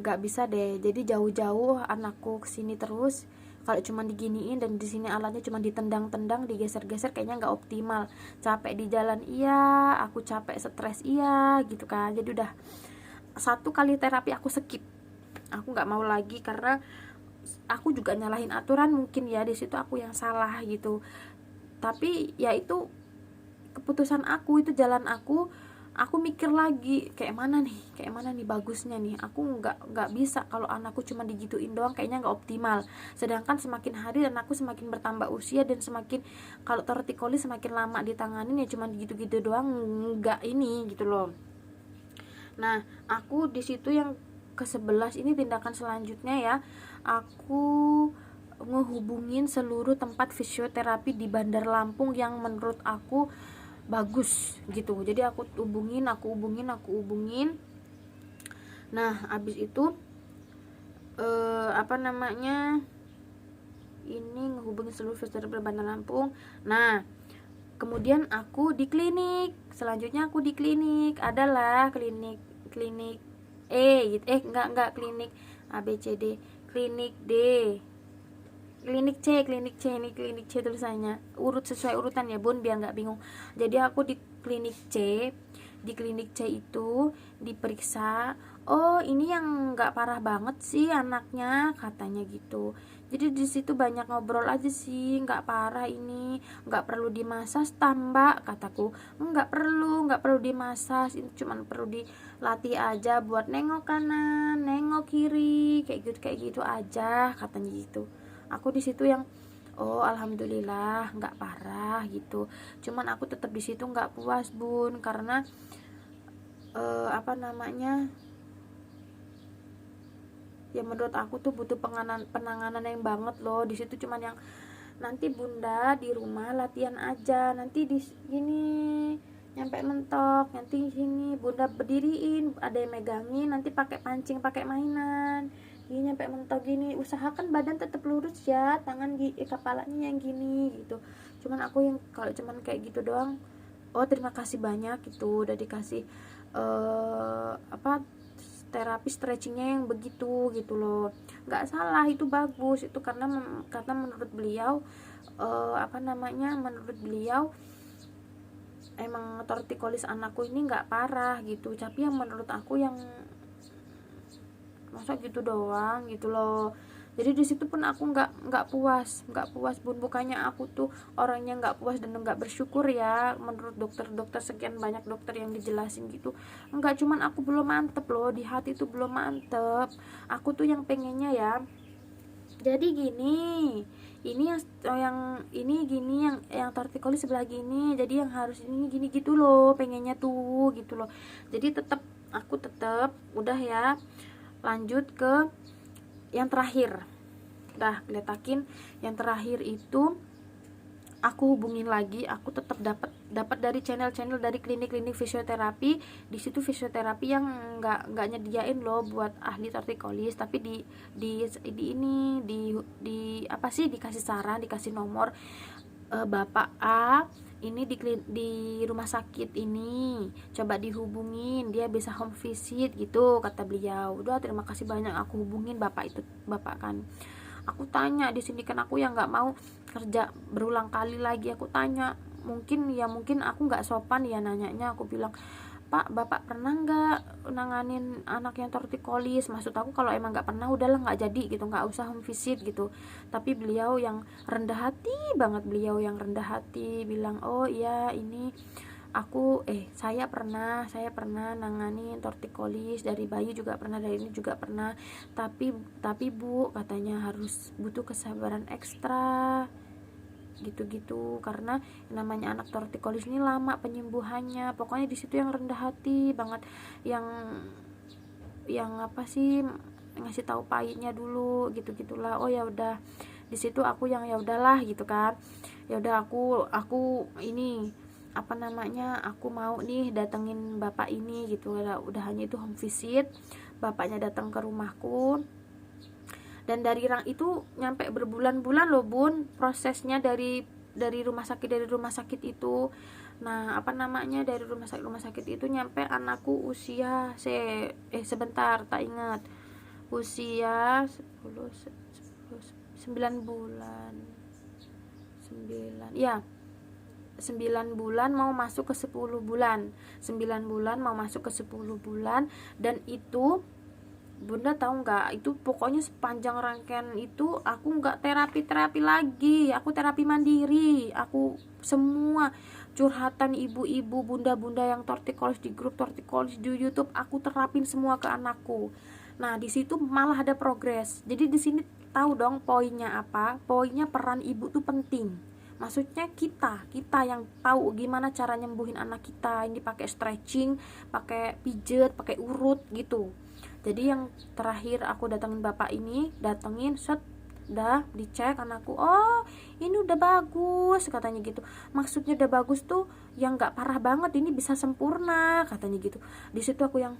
nggak bisa deh. Jadi jauh-jauh anakku kesini terus. Kalau cuma diginiin dan di sini alatnya cuma ditendang-tendang, digeser-geser, kayaknya nggak optimal. Capek di jalan iya, aku capek stres iya gitu kan. Jadi udah satu kali terapi aku skip. Aku nggak mau lagi karena aku juga nyalahin aturan mungkin ya, di situ aku yang salah gitu. Tapi ya itu keputusan aku, itu jalan aku. Aku mikir lagi kayak mana nih bagusnya nih. Aku nggak bisa kalau anakku cuma digituin doang, kayaknya nggak optimal. Sedangkan semakin hari anakku semakin bertambah usia, dan semakin kalau torticolis semakin lama ditanganin, ya cuma gitu-gitu doang nggak ini gitu loh. Nah aku di situ yang ke-11 ini tindakan selanjutnya ya, aku ngehubungin seluruh tempat fisioterapi di Bandar Lampung yang menurut aku bagus gitu. Jadi aku hubungin. Nah abis itu apa namanya, ini ngehubungin seluruh fisioterapi Bandar Lampung. Nah kemudian aku di klinik, selanjutnya aku di klinik adalah klinik gitu. Enggak klinik A B C D, klinik D, klinik C ini klinik C tulisannya, urut sesuai urutan ya bun biar nggak bingung. Jadi aku di klinik C, itu diperiksa, oh ini yang nggak parah banget sih anaknya, katanya gitu. Jadi di situ banyak ngobrol aja sih, nggak parah ini, nggak perlu dimasas tambak, kataku. Nggak perlu dimasas, ini cuma perlu dilatih aja buat nengok kanan, nengok kiri, kayak gitu aja, katanya gitu. Aku di situ yang oh alhamdulillah nggak parah gitu. Cuman aku tetap di situ nggak puas bun, karena apa namanya, ya menurut aku tuh butuh penanganan yang banget loh. Di situ cuman yang nanti bunda di rumah latihan aja, nanti di gini nyampe mentok, nanti sini bunda berdiriin, ada yang megangin, nanti pakai pancing, pakai mainan gini nyampe mentok gini, usahakan badan tetap lurus ya, tangan kepalanya yang gini gitu. Cuman aku yang kalau cuman kayak gitu doang, oh terima kasih banyak gitu udah dikasih apa terapi stretchingnya yang begitu gitu loh. Nggak salah, itu bagus itu, karena menurut beliau apa namanya, menurut beliau emang tortikolis anakku ini nggak parah gitu, tapi yang menurut aku yang masa gitu doang gitu loh. Jadi di situ pun aku nggak puas bun, bukannya aku tuh orangnya nggak puas dan nggak bersyukur ya menurut dokter sekian banyak dokter yang dijelasin gitu, enggak, cuman aku belum mantep loh, di hati tuh belum mantep. Aku tuh yang pengennya ya, jadi gini, ini yang ini gini, yang tortikolis sebelah gini, jadi yang harus ini gini gitu loh, pengennya tuh gitu loh. Jadi aku tetap udah ya, lanjut ke yang terakhir. Dah letakin yang terakhir itu, aku hubungin lagi, aku tetap dapat dari channel dari klinik fisioterapi. Di situ fisioterapi yang nggak nyediain loh buat ahli tortikolis, tapi di apa sih, dikasih saran, dikasih nomor, Bapak A ini di rumah sakit ini, coba dihubungin, dia bisa home visit gitu kata beliau. Udah terima kasih banyak, aku hubungin bapak kan. Aku tanya di sini kan, aku yang nggak mau kerja berulang kali lagi, aku tanya, mungkin aku nggak sopan ya nanyanya. Aku bilang, Pak, bapak pernah nggak nanganin anak yang tortikolis? Maksud aku kalau emang nggak pernah, udahlah nggak jadi gitu, nggak usah home visit gitu. Tapi beliau yang rendah hati banget, bilang, oh iya ini aku saya pernah nanganin tortikolis dari bayi juga pernah, dari ini juga pernah, tapi Bu, katanya harus butuh kesabaran ekstra gitu-gitu, karena namanya anak tortikolis ini lama penyembuhannya. Pokoknya di situ yang rendah hati banget, yang apa sih, ngasih tahu pahitnya dulu gitu-gitulah. Oh ya udah, di situ aku yang ya udahlah gitu kan. Ya udah, aku ini apa namanya, aku mau nih datengin bapak ini gitu. Udah hanya itu home visit, bapaknya datang ke rumahku. Dan dari itu nyampe berbulan-bulan loh bun, prosesnya dari rumah sakit itu. Nah apa namanya, dari rumah sakit itu nyampe anakku usia sebentar tak ingat, usia 9 bulan, 9 ya, 9 bulan mau masuk ke 10 bulan, 9 bulan mau masuk ke 10 bulan. Dan itu Bunda tahu nggak, itu pokoknya sepanjang rangkaian itu aku nggak terapi lagi, aku terapi mandiri. Aku semua curhatan ibu-ibu, bunda-bunda yang tortikolis di grup tortikolis di YouTube, aku terapin semua ke anakku. Nah di situ malah ada progres. Jadi di sini tahu dong poinnya apa? Poinnya peran ibu tuh penting. Maksudnya kita yang tahu gimana cara nyembuhin anak kita. Ini pakai stretching, pakai pijet, pakai urut gitu. Jadi yang terakhir aku datengin bapak ini, set, dah dicek anakku, oh ini udah bagus katanya gitu. Maksudnya udah bagus tuh yang nggak parah banget, ini bisa sempurna katanya gitu. Di situ aku yang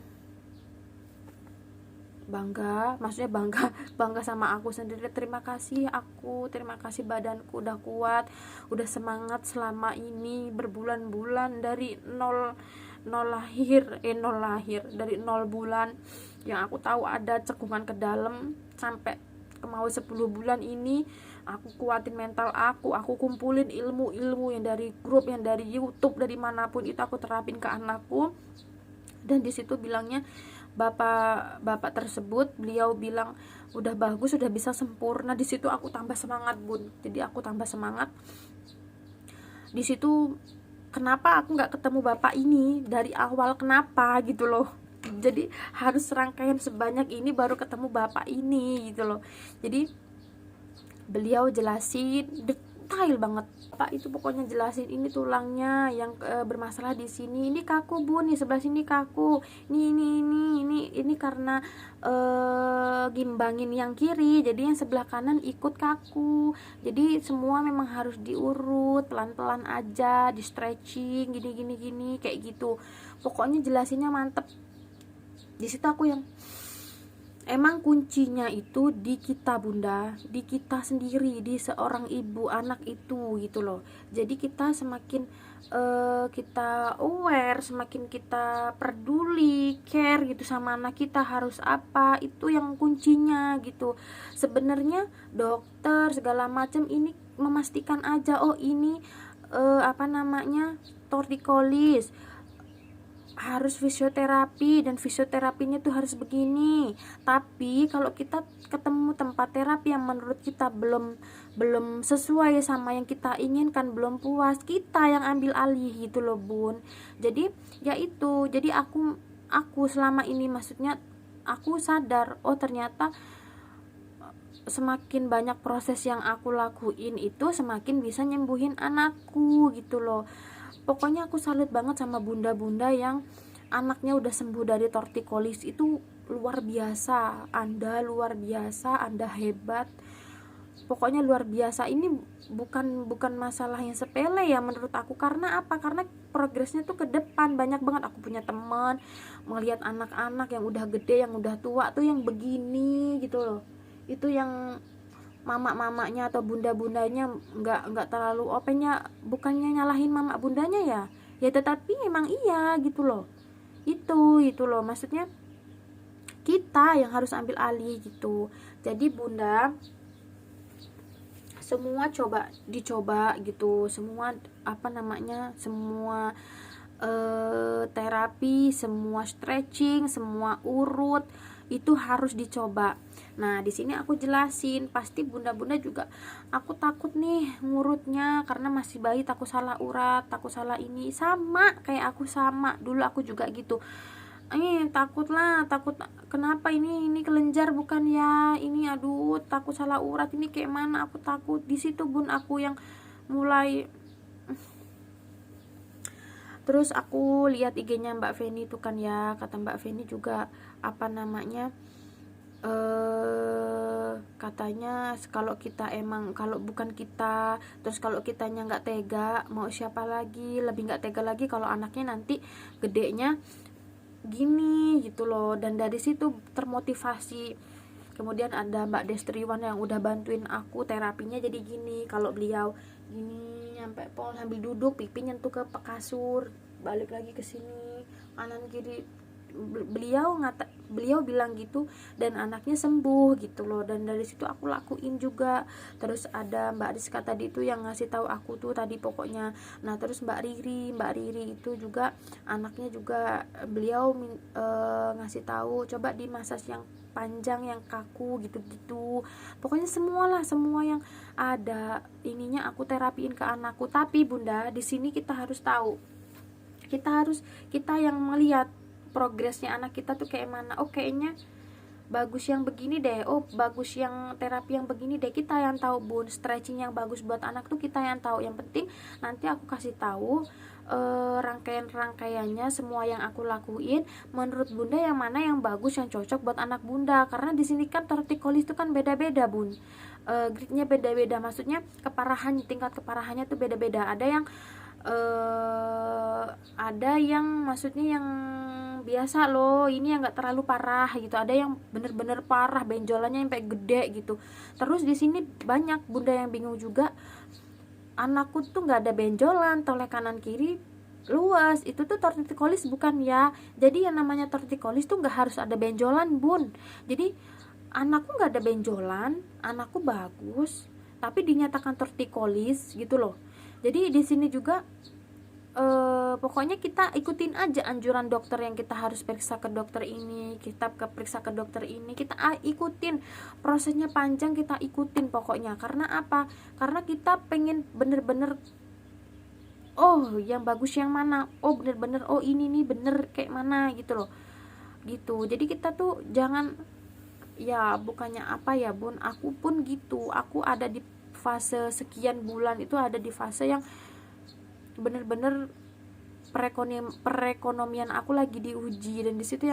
bangga, maksudnya bangga sama aku sendiri. Terima kasih badanku udah kuat, udah semangat selama ini berbulan-bulan, dari nol lahir, dari 0 bulan yang aku tahu ada cekungan ke dalam, sampai ke mau 10 bulan ini aku kuatin mental aku kumpulin ilmu yang dari grup, yang dari YouTube, dari manapun itu aku terapin ke anakku. Dan di situ bilangnya bapak tersebut, beliau bilang udah bagus, udah bisa sempurna. Di situ aku tambah semangat bun, jadi aku tambah semangat. Di situ kenapa aku nggak ketemu bapak ini dari awal, kenapa gitu loh. Jadi harus rangkaian sebanyak ini baru ketemu bapak ini gitu loh. Jadi beliau jelasin detail banget. Pak itu pokoknya jelasin ini tulangnya yang bermasalah di sini, ini kaku bun, nih sebelah sini kaku, ini karena gimbangin yang kiri, jadi yang sebelah kanan ikut kaku. Jadi semua memang harus diurut pelan-pelan aja, di stretching gini kayak gitu. Pokoknya jelasinnya mantep. Di situ aku yang emang kuncinya itu di kita bunda, di kita sendiri, di seorang ibu anak itu gitu loh. Jadi kita semakin kita aware, semakin kita peduli, care gitu sama anak kita harus apa, itu yang kuncinya gitu. Sebenarnya dokter segala macam ini memastikan aja, oh ini tortikolis, harus fisioterapi dan fisioterapinya tuh harus begini. Tapi kalau kita ketemu tempat terapi yang menurut kita belum sesuai sama yang kita inginkan, belum puas, kita yang ambil alih gitu loh bun. Jadi ya itu, jadi aku selama ini, maksudnya aku sadar, oh ternyata semakin banyak proses yang aku lakuin itu semakin bisa nyembuhin anakku gitu loh. Pokoknya aku salut banget sama bunda-bunda yang anaknya udah sembuh dari tortikolis. Itu luar biasa, Anda luar biasa, Anda hebat, pokoknya luar biasa. Ini bukan masalah yang sepele ya menurut aku. Karena apa? Karena progresnya tuh ke depan. Banyak banget aku punya teman melihat anak-anak yang udah gede, yang udah tua tuh yang begini gitu loh. Itu yang mama-mamanya atau bunda-bundanya nggak terlalu opennya, bukannya nyalahin mama bundanya ya tetapi emang iya gitu loh. Itu loh maksudnya, kita yang harus ambil alih gitu. Jadi bunda, semua dicoba gitu, semua semua terapi, semua stretching, semua urut itu harus dicoba. Nah, di sini aku jelasin, pasti bunda-bunda juga, aku takut nih ngurutnya karena masih bayi, takut salah urat, takut salah ini, sama kayak aku, sama dulu aku juga gitu. Takut kenapa ini kelenjar bukan ya, ini aduh takut salah urat, ini kayak mana, aku takut. Di situ bun aku yang mulai. Terus aku lihat IG-nya Mbak Feni itu kan ya, kata Mbak Feni juga katanya kalau kita kalau bukan kita, terus kalau kitanya nggak tega, mau siapa lagi, lebih nggak tega lagi kalau anaknya nanti gedenya gini gitu loh. Dan dari situ termotivasi. Kemudian ada Mbak Destriwan yang udah bantuin aku terapinya jadi gini, kalau beliau gini sampai pol sambil duduk, pipi nyentuh ke kasur, balik lagi ke sini, kanan kiri, beliau bilang gitu, dan anaknya sembuh gitu loh. Dan dari situ aku lakuin juga. Terus ada Mbak Rizka tadi itu yang ngasih tahu aku tuh tadi pokoknya. Nah terus Mbak Riri itu juga anaknya juga beliau ngasih tahu, coba di massage yang panjang, yang kaku gitu-gitu. Pokoknya semua yang ada ininya aku terapiin ke anakku. Tapi bunda, di sini kita harus tahu, kita yang melihat progresnya anak kita tuh kayak mana. Oh kayaknya bagus yang begini deh, oh bagus yang terapi yang begini deh, kita yang tahu bun. Stretching yang bagus buat anak tuh kita yang tahu. Yang penting nanti aku kasih tahu rangkaiannya semua yang aku lakuin, menurut bunda yang mana yang bagus, yang cocok buat anak bunda. Karena di sini kan tortikolis itu kan beda-beda bun, gridnya beda-beda, maksudnya tingkat keparahannya tuh beda-beda. Ada yang maksudnya yang biasa loh, ini yang nggak terlalu parah gitu. Ada yang bener-bener parah, benjolannya sampai gede gitu. Terus di sini banyak bunda yang bingung juga, anakku tuh nggak ada benjolan, toleh kanan kiri luas, itu tuh tortikolis bukan ya. Jadi yang namanya tortikolis tuh nggak harus ada benjolan bun. Jadi anakku nggak ada benjolan, anakku bagus, tapi dinyatakan tortikolis gitu loh. Jadi di sini juga pokoknya kita ikutin aja anjuran dokter yang kita harus periksa ke dokter ini, kita periksa ke dokter ini, kita ikutin prosesnya panjang, kita ikutin pokoknya. Karena apa? Karena kita pengen bener-bener, oh yang bagus yang mana, oh bener-bener, oh ini nih bener kayak mana gitu loh, gitu. Jadi kita tuh jangan, ya bukannya apa ya bun, aku pun gitu, aku ada di fase sekian bulan itu ada di fase yang bener-bener perekonomian aku lagi diuji, dan di situ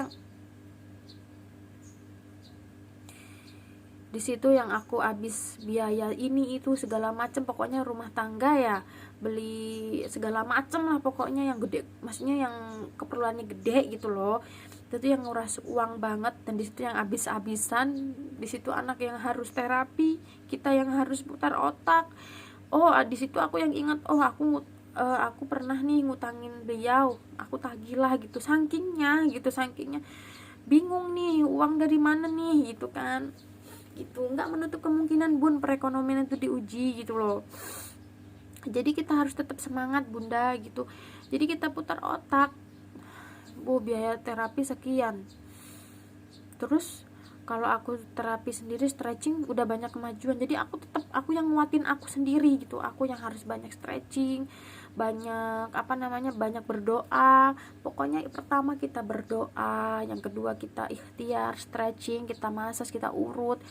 yang aku habis biaya ini itu segala macem, pokoknya rumah tangga ya, beli segala macem lah pokoknya yang gede, maksudnya yang keperluannya gede gitu loh. Itu yang nguras uang banget, dan di situ yang habis-habisan, di situ anak yang harus terapi, kita yang harus putar otak. Oh, di situ aku yang ingat, oh aku pernah nih ngutangin beliau, aku tagilah gitu, sakingnya bingung nih uang dari mana nih gitu kan. Gitu, nggak menutup kemungkinan bun perekonomian itu diuji gitu loh. Jadi kita harus tetap semangat bunda gitu. Jadi kita putar otak, bu biaya terapi sekian, terus kalau aku terapi sendiri stretching udah banyak kemajuan, jadi aku yang nguatin aku sendiri gitu. Aku yang harus banyak stretching, banyak banyak berdoa. Pokoknya pertama kita berdoa, yang kedua kita ikhtiar stretching, kita massage, kita urut,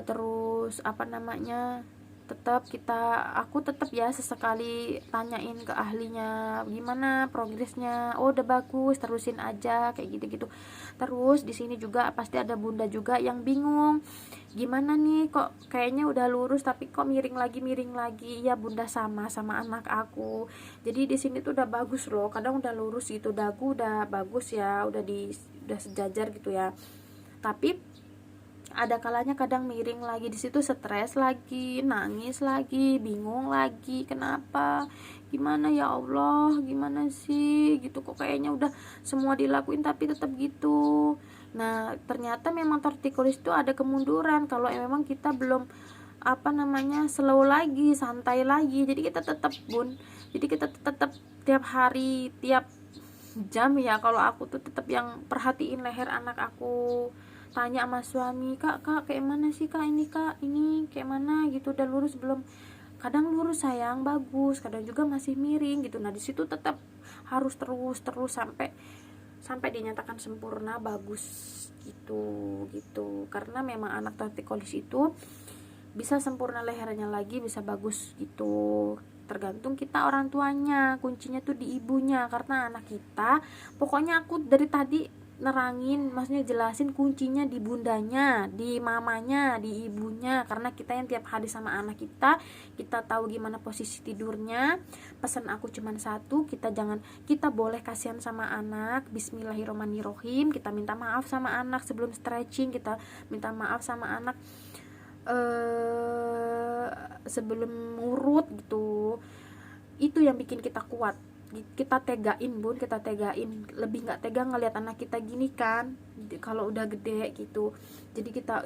terus aku tetap ya sesekali tanyain ke ahlinya gimana progresnya. Oh udah bagus, terusin aja kayak gitu-gitu. Terus di sini juga pasti ada bunda juga yang bingung, gimana nih kok kayaknya udah lurus tapi kok miring lagi. Ya bunda sama anak aku. Jadi di sini tuh udah bagus loh, kadang udah lurus gitu, dagu udah bagus ya, udah sejajar gitu ya. Tapi ada kalanya kadang miring lagi, di situ stres lagi, nangis lagi, bingung lagi, kenapa, gimana ya Allah, gimana sih gitu, kok kayaknya udah semua dilakuin tapi tetap gitu. Nah ternyata memang tortikolis itu ada kemunduran kalau memang kita belum slow lagi, santai lagi. Jadi kita tetap tiap hari, tiap jam ya, kalau aku tuh tetap yang perhatiin leher anak aku, tanya sama suami, kak kayak mana sih kak, ini kayak mana gitu, udah lurus belum. Kadang lurus sayang, bagus, kadang juga masih miring gitu. Nah di situ tetap harus terus sampai dinyatakan sempurna bagus gitu. Karena memang anak tortikolis itu bisa sempurna lehernya lagi, bisa bagus gitu, tergantung kita orang tuanya. Kuncinya tuh di ibunya, karena anak kita, pokoknya aku dari tadi nerangin, maksudnya jelasin kuncinya di bundanya, di mamanya, di ibunya. Karena kita yang tiap hari sama anak kita tahu gimana posisi tidurnya. Pesan aku cuman satu, kita boleh kasihan sama anak, bismillahirrohmanirrohim, kita minta maaf sama anak sebelum stretching, kita minta maaf sama anak sebelum ngurut gitu. Itu yang bikin kita kuat, kita tegain bun, lebih nggak tega ngelihat anak kita gini kan kalau udah gede gitu. Jadi kita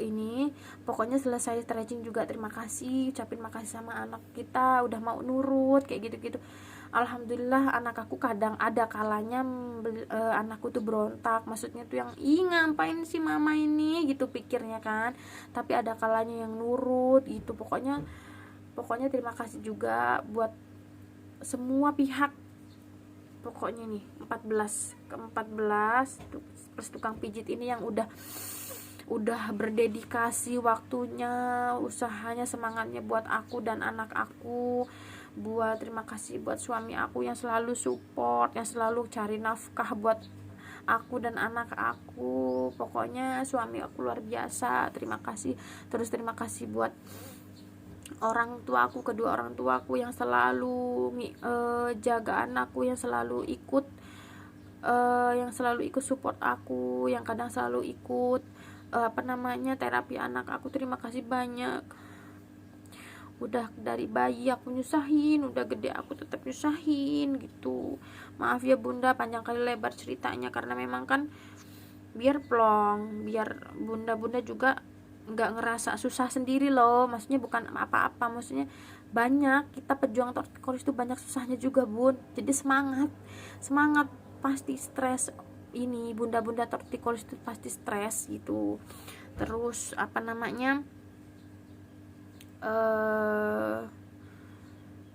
pokoknya selesai stretching juga ucapin makasih sama anak kita udah mau nurut kayak gitu. Alhamdulillah anak aku kadang ada kalanya anakku tuh berontak, maksudnya tuh yang ngapain sih mama ini gitu pikirnya kan, tapi ada kalanya yang nurut gitu. Pokoknya terima kasih juga buat semua pihak. Pokoknya nih 14 plus tukang pijit ini yang udah berdedikasi waktunya, usahanya, semangatnya buat aku dan anak aku. Terima kasih buat suami aku yang selalu support, yang selalu cari nafkah buat aku dan anak aku. Pokoknya suami aku luar biasa, terima kasih. Terus terima kasih buat kedua orang tuaku yang selalu jaga anakku, yang selalu ikut support aku, yang kadang selalu ikut terapi anak aku. Terima kasih banyak. Udah dari bayi aku nyusahin, udah gede aku tetap nyusahin gitu. Maaf ya bunda panjang kali lebar ceritanya, karena memang kan biar bunda juga nggak ngerasa susah sendiri loh. Maksudnya bukan apa-apa, maksudnya banyak, kita pejuang tortikolis itu banyak susahnya juga bun. Jadi semangat pasti stres ini, bunda-bunda tortikolis itu pasti stres gitu. Terus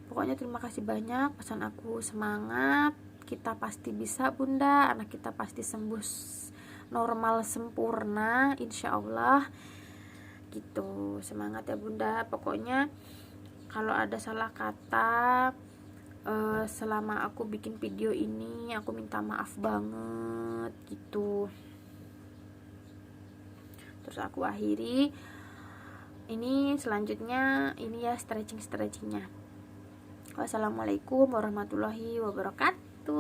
pokoknya terima kasih banyak. Pesan aku semangat, kita pasti bisa bunda, anak kita pasti sembuh normal sempurna insya Allah. gitu. Semangat ya bunda. Pokoknya kalau ada salah kata selama aku bikin video ini, aku minta maaf banget gitu. Terus aku akhiri ini, selanjutnya ini ya stretchingnya. Wassalamualaikum warahmatullahi wabarakatuh.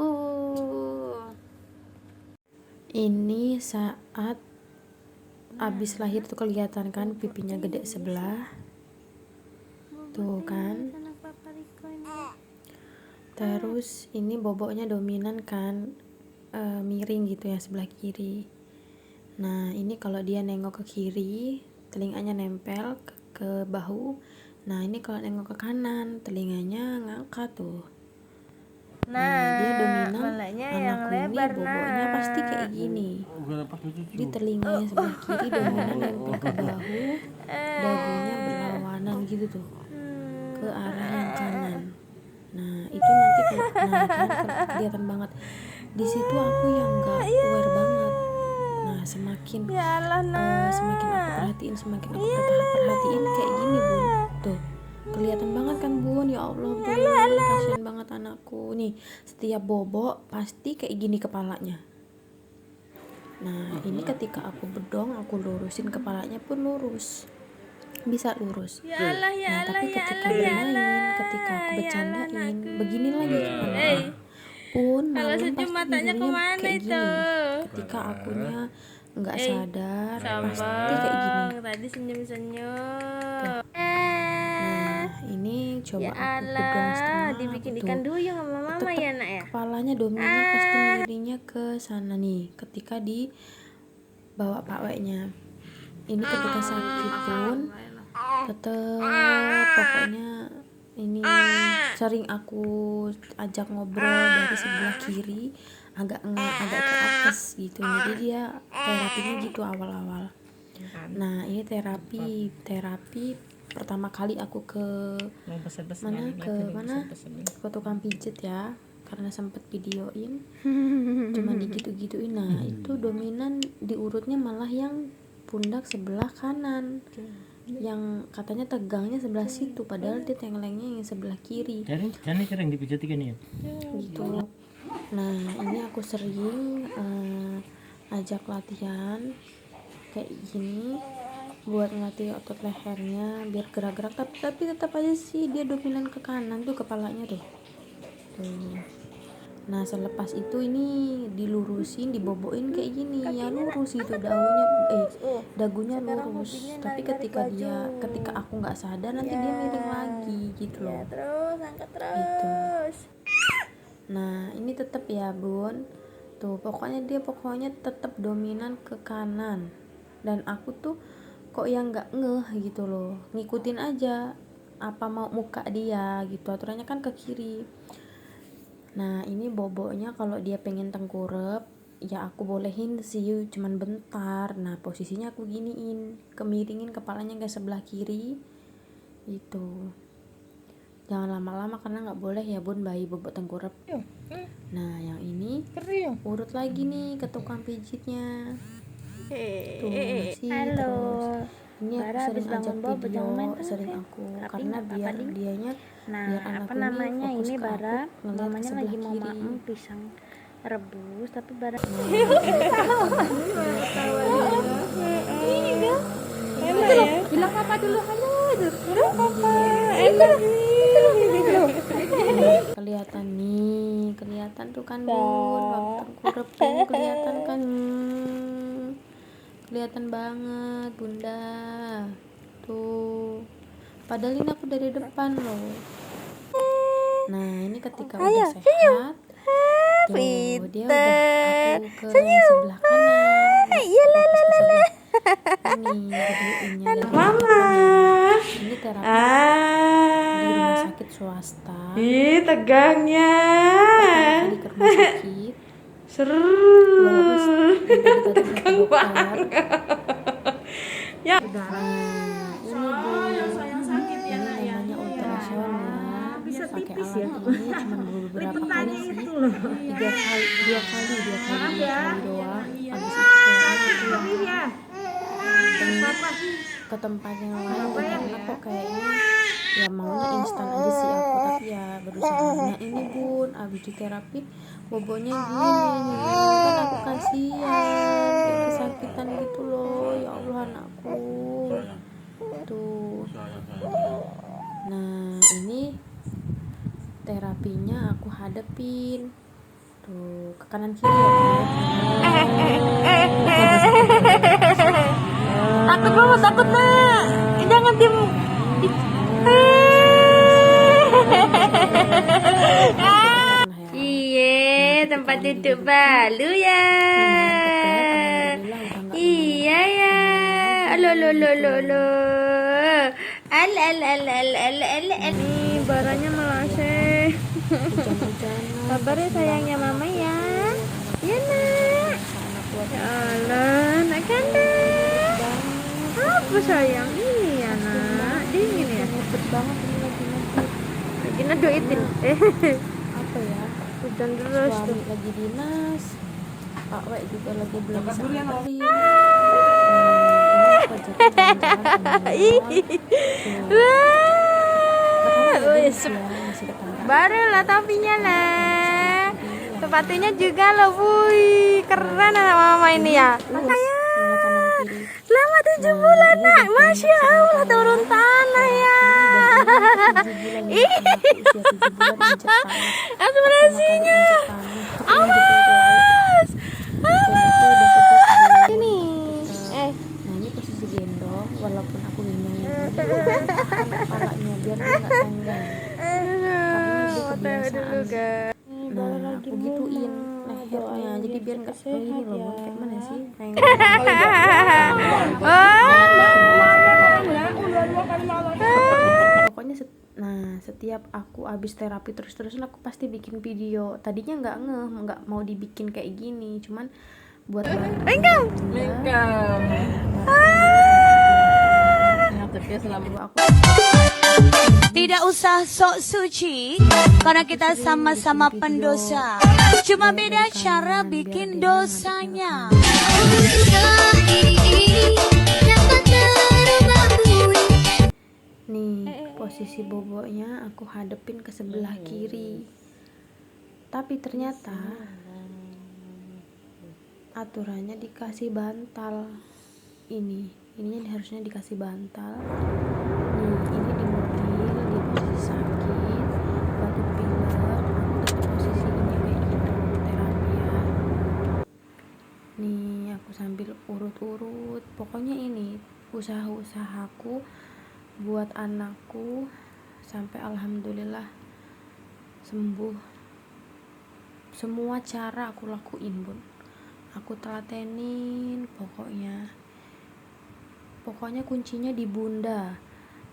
Ini saat abis lahir tuh kelihatan kan pipinya gede sebelah tuh kan. Terus ini boboknya dominan kan, miring gitu ya sebelah kiri. Nah ini kalau dia nengok ke kiri telinganya nempel ke bahu. Nah ini kalau nengok ke kanan telinganya ngangkat tuh. Nah dia dominan anakku ini boboknya pasti kayak gini. Jadi telinganya sebelah kiri dominan nempel ke bahu, dagunya berlawanan gitu tuh ke arah yang kanan. Nah itu nanti nah kan kelihatan banget. Di situ aku yang nggak aware banget. Nah semakin semakin aku perhatiin, semakin aku perhatiin kayak gini bun. Tuh kelihatan banget kan bun. Ya Allah bun, kasihan banget anakku nih. Setiap bobok pasti kayak gini kepalanya. Nah ini ketika aku bedong, aku lurusin kepalanya pun lurus, bisa lurus. Nah tapi ketika bermain, ketika aku bercandain, begini lagi kepalanya pun malam pasti tidurnya kayak gini. Ketika akunya nggak sadar pasti kayak gini. Tadi senyum-senyum. Nah ini coba aku bedong setengah dibikin gitu. ikan duyung sama mama Tetep ya nak ya. kepalanya dominan pasti miringnya ke sana nih ketika di bawa paweknya. Ini ketika sakit pun tetep pokoknya ini sering aku ajak ngobrol dari sebelah kiri agak ke atas gitu. Jadi dia terapinya gitu awal-awal. Nah ini terapi pertama kali aku ke mana ke tukang pijet ya, karena sempet videoin cuma digitu-gituin. Nah itu dominan diurutnya malah yang pundak sebelah kanan, yang katanya tegangnya sebelah situ padahal dia tenglengnya yang sebelah kiri Jarang dipijat kan ya gitu. Nah ini aku sering ajak latihan kayak gini buat ngelatih otot lehernya biar gerak-gerak, tapi tetap aja sih dia dominan ke kanan tuh kepalanya tuh. Nah selepas itu ini dilurusin, diboboin kayak gini ya lurus gitu, dagunya lurus. Tapi ketika aku nggak sadar nanti dia miring lagi gitu loh. Terus angkat terus. Gitu. Nah ini tetap ya bun, tuh pokoknya tetap dominan ke kanan. Dan aku tuh kok yang nggak ngeh gitu loh, ngikutin aja apa mau muka dia gitu, aturannya kan ke kiri. Nah ini boboknya kalau dia pengen tengkurap ya aku bolehin sih cuman bentar. Nah posisinya aku giniin, kemiringin kepalanya ke sebelah kiri gitu. Jangan lama-lama karena nggak boleh ya bun bayi bobok tengkurap. Nah yang ini urut lagi nih ke tukang pijitnya. Tuh masih terus. Ini aku sering ajak video, sering aku karena biar dianya biar anakku namanya fokus ini ke Bara, aku, ngeliat ke mamanya sebelah lagi mau kiri. maem pisang rebus tapi Bara Bilang apa dulu? Halo. Kelihatan tuh kan bun, waktu tengkurap tuh kelihatan kan. Kelihatan banget bunda tuh, padahal ini aku dari depan loh. Nah ini ketika udah sehat tuh dia udah aku ke sebelah kanan, fokus ke sebelah ini videoinnya dan mama. Ini terapi di rumah sakit swasta. tegangnya Pertama kali ke rumah sakit seru tegang banget ya. ini namanya ultrasound ya, pakai alat ini cuma beberapa kali sih, dua kali doang. Habis itu kayaknya aku yang ke tempat yang lain karena kok kayaknya ya maunya instan aja sih aku, tapi ya berusaha. Nah ini bun, abis di terapi boboknya gini, kan aku kasihan kayak kesakitan gitu loh, ya Allah anakku tuh. Nah ini terapinya aku hadepin tuh ke kanan kiri ya. Takut banget, takut nak. Jangan tim. Iya, tempat duduk baru ya. Iya ya. Lo. Nih baranya melaseh. Sabar ya sayangnya mama ya. Iya nak. Ya Allah, nak kandang. Apa sayang ini ya nak? Dingin ya. Ngebet banget ini Lagi neduitin. apa ya, Hujan terus suami tuh. lagi dinas, Pak Wek juga lagi belum bisa nganterin. Aku ajakin jalan-jalan teman-teman. Wah, Masih depan baru lah topinya lah. Sepatunya juga loh, wuih, keren anak mama ini ya. Makanya sebelah kanan kiri. selama 7 bulan nak, masya Allah turun tanah ya. Aspirasinya, awas. Ini, Nah ini posisi gendong, walaupun aku gendongnya kepalanya biar dia nggak tanggal. dulu guys. Nah aku gituin lehernya, jadi biar nggak ini loh, Bun. Kayak mana sih? Pokoknya setiap aku habis terapi terus-terusan aku pasti bikin video. Tadinya nggak mau dibikin kayak gini, cuman buat Lengkap. aku Tidak usah sok suci, karena kita sama-sama pendosa. Cuma beda cara bikin dosanya. nih posisi boboknya aku hadepin ke sebelah kiri, tapi ternyata aturannya dikasih bantal. Ininya harusnya dikasih bantal. Nih ini di mobil di posisi sakit batuk pilek, aku tetap posisi ini kayak gitu terapi ya. Nih aku sambil urut-urut, pokoknya ini usahaku buat anakku sampai alhamdulillah sembuh. Semua cara aku lakuin bun, aku telatenin, pokoknya kuncinya di bunda.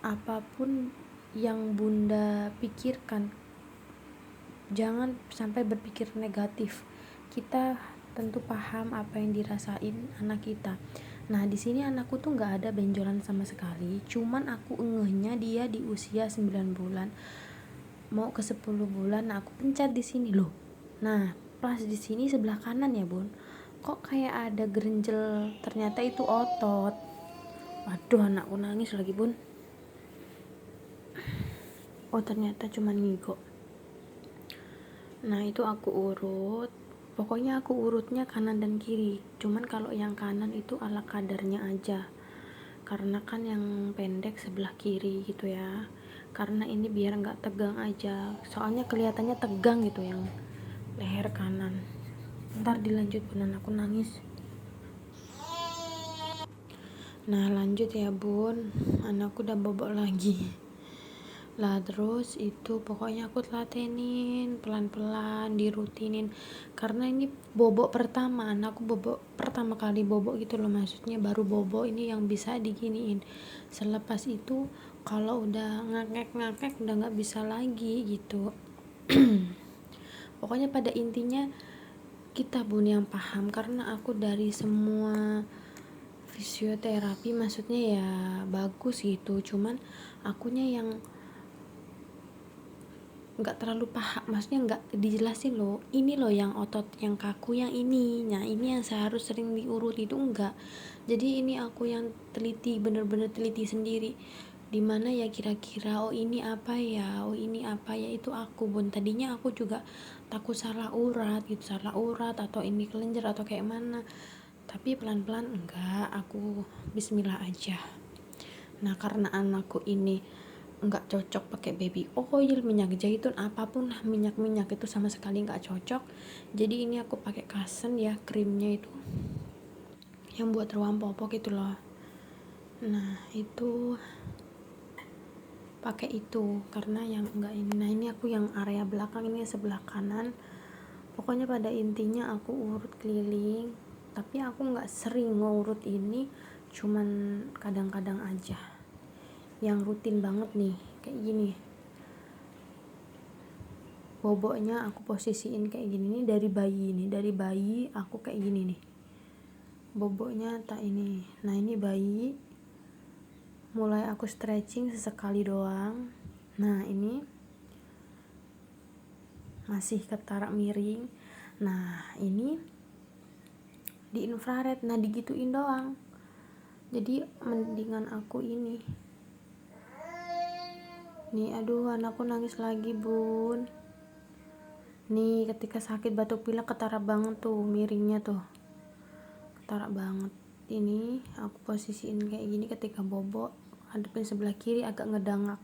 Apapun yang bunda pikirkan, jangan sampai berpikir negatif. Kita tentu paham apa yang dirasain anak kita. Nah di sini anakku tuh nggak ada benjolan sama sekali, cuman aku ngehnya dia di usia 9 bulan mau ke 10 bulan. Nah aku pencet di sini loh. Nah pas di sini sebelah kanan ya bun, kok kayak ada gerenjel, ternyata itu otot. Waduh anakku nangis lagi bun. Oh ternyata cuma ngigo. Nah itu aku urut, pokoknya aku urutnya kanan dan kiri, cuman kalau yang kanan itu ala kadarnya aja, karena kan yang pendek sebelah kiri gitu ya, karena ini biar nggak tegang aja, soalnya kelihatannya tegang gitu yang leher kanan. Ntar dilanjut bun, aku nangis. Nah lanjut ya bun, anakku udah bobok lagi lah. Terus itu pokoknya aku telatenin pelan-pelan, dirutinin, karena ini bobok pertama, anakku bobok pertama kali bobok gitu loh, maksudnya baru bobok ini yang bisa diginiin. Selepas itu kalau udah ngakek udah nggak bisa lagi gitu. Pokoknya pada intinya kita bun yang paham, karena aku dari semua fisioterapi maksudnya ya bagus gitu, cuman akunya yang nggak terlalu paham, maksudnya nggak dijelasin loh, ini loh yang otot yang kaku yang ini, nah ini yang saya harus sering diurut, itu enggak. Jadi ini aku yang teliti, bener-bener teliti sendiri, dimana ya kira-kira, oh ini apa ya, oh ini apa ya, itu aku Bun. Tadinya aku juga takut salah urat gitu, salah urat atau ini kelenjar atau kayak mana, tapi pelan-pelan enggak, aku bismillah aja. Nah karena anakku ini nggak cocok pakai baby oil, minyak zaitun, apapun lah minyak-minyak itu sama sekali nggak cocok. Jadi ini aku pakai Kasen ya, krimnya itu yang buat ruam popok itu loh. Nah itu pakai itu karena yang enggak ini. Nah ini aku yang area belakang, ini sebelah kanan. Pokoknya pada intinya aku urut keliling, tapi aku nggak sering ngurut ini, cuman kadang-kadang aja. Yang rutin banget nih kayak gini, boboknya aku posisiin kayak gini nih, dari bayi aku kayak gini nih boboknya tak ini. Nah ini bayi, mulai aku stretching sesekali doang. Nah ini masih ketara miring. Nah ini di infrared, nah digituin doang. Jadi mendingan aku ini nih, aduh anakku nangis lagi Bun. Nih ketika sakit batuk pilek ketara banget tuh miringnya tuh, ketara banget. Ini aku posisiin kayak gini ketika bobok, hadapin sebelah kiri agak ngedangak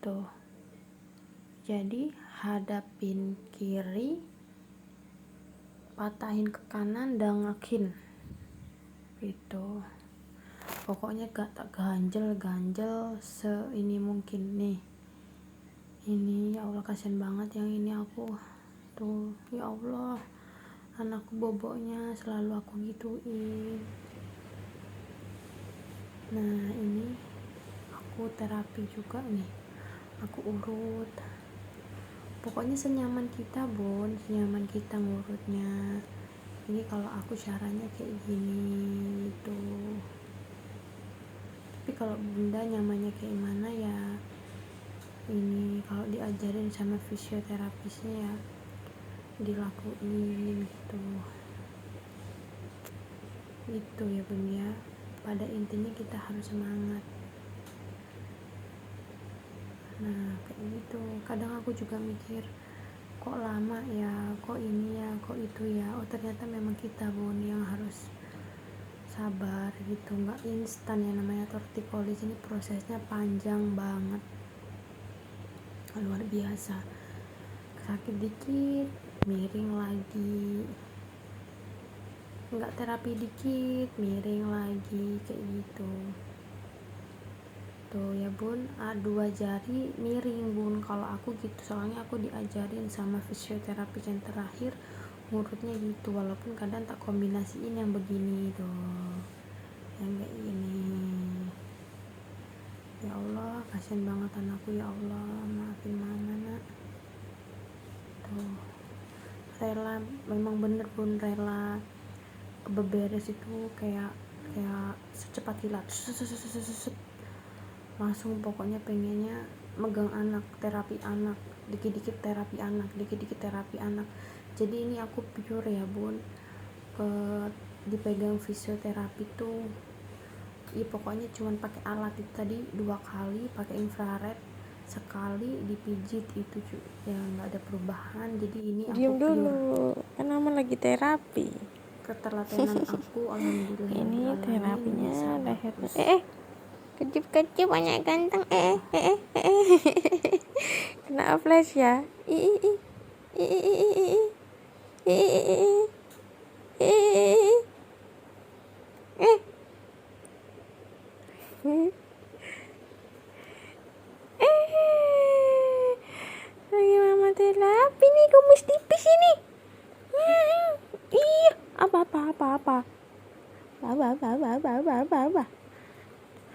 tuh, jadi hadapin kiri, patahin ke kanan, dangakin gitu. Pokoknya gak tak ganjel ini mungkin nih. Ini ya Allah kasihan banget yang ini aku tuh, ya Allah anakku boboknya selalu aku gituin. Nah ini aku terapi juga nih, aku urut. Pokoknya senyaman kita Bun, senyaman kita ngurutnya. Ini kalau aku caranya kayak gini tuh, tapi kalau bunda nyamannya kayak mana ya ini, kalau diajarin sama fisioterapisnya ya dilakuin gitu ya Bun ya. Pada intinya kita harus semangat. Nah kayak gitu. Kadang aku juga mikir, kok lama ya, kok ini ya, kok itu ya. Oh ternyata memang kita Bun yang harus sabar gitu, nggak instan ya, namanya torticollis ini prosesnya panjang banget, luar biasa. Sakit dikit miring lagi, nggak terapi dikit miring lagi, kayak gitu tuh ya Bun. Dua jari miring Bun kalau aku gitu, soalnya aku diajarin sama fisioterapis yang terakhir ngurutnya gitu, walaupun kadang tak kombinasiin yang begini tuh, yang kayak gini. Ya Allah kasihan banget anakku, ya Allah maafin mama nak tuh. Rela, memang bener Bun, rela beberes itu kayak secepat kilat langsung. Pokoknya pengennya megang anak, terapi anak, dikit-dikit terapi anak, dikit-dikit terapi anak. Jadi ini aku pure ya Bun, dipegang fisioterapi tuh ya, pokoknya cuman pakai alat itu tadi 2 kali, pakai infrared sekali, dipijit itu ya nggak ada perubahan. Jadi ini aku Diam pure, dulu, kan mama lagi terapi. keterlatenan aku alhamdulillah Ini terapinya bisa lehernya. bagus. Kecip-kecip banyak ganteng. Kena flash ya. Lagi mama terapi nih, gemes tipis ini. Iya, apa.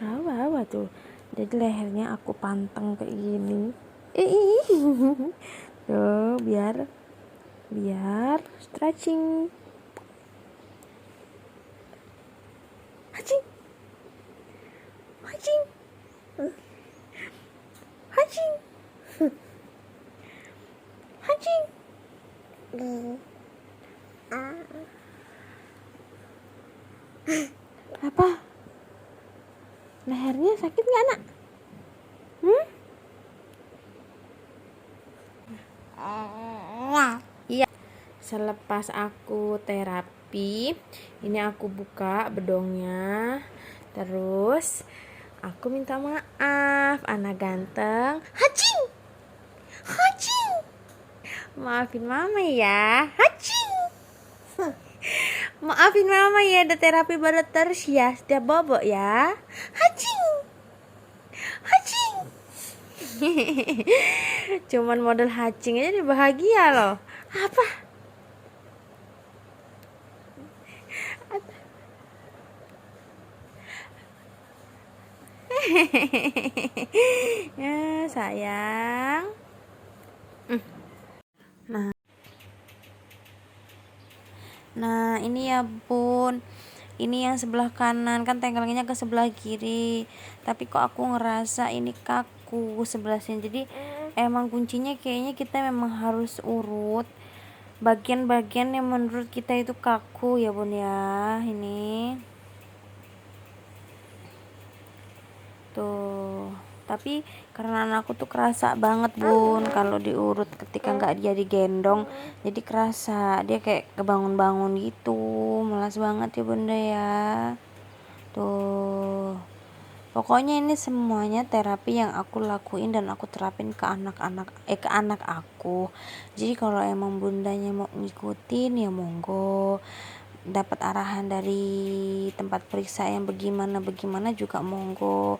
Apa tuh. Jadi lehernya aku panteng kayak gini. Tuh, biar stretching. Hacing. sakit nggak nak? Iya. Selepas aku terapi, ini aku buka bedongnya. Terus aku minta maaf, anak ganteng. Hacing. Hacing. Maafin mama ya. Hacing. Maafin mama ya, ada terapi baru terus ya, setiap bobo ya. Hacing. Hacing. Cuman model hacing aja dia bahagia loh. Apa? Ya sayang. Nah ini ya bun, ini yang sebelah kanan kan tenggelnya ke sebelah kiri, tapi kok aku ngerasa ini kaku sebelah sini. Jadi emang kuncinya kayaknya kita memang harus urut bagian-bagian yang menurut kita itu kaku ya bun ya. Ini tuh, tapi karena anakku tuh kerasa banget bun kalau diurut ketika nggak dia digendong, jadi kerasa dia kayak kebangun-bangun gitu, malas banget ya bunda ya. Tuh pokoknya ini semuanya terapi yang aku lakuin dan aku terapin ke anak aku. Jadi kalau emang bundanya mau ngikutin ya monggo, dapat arahan dari tempat periksa yang bagaimana juga monggo.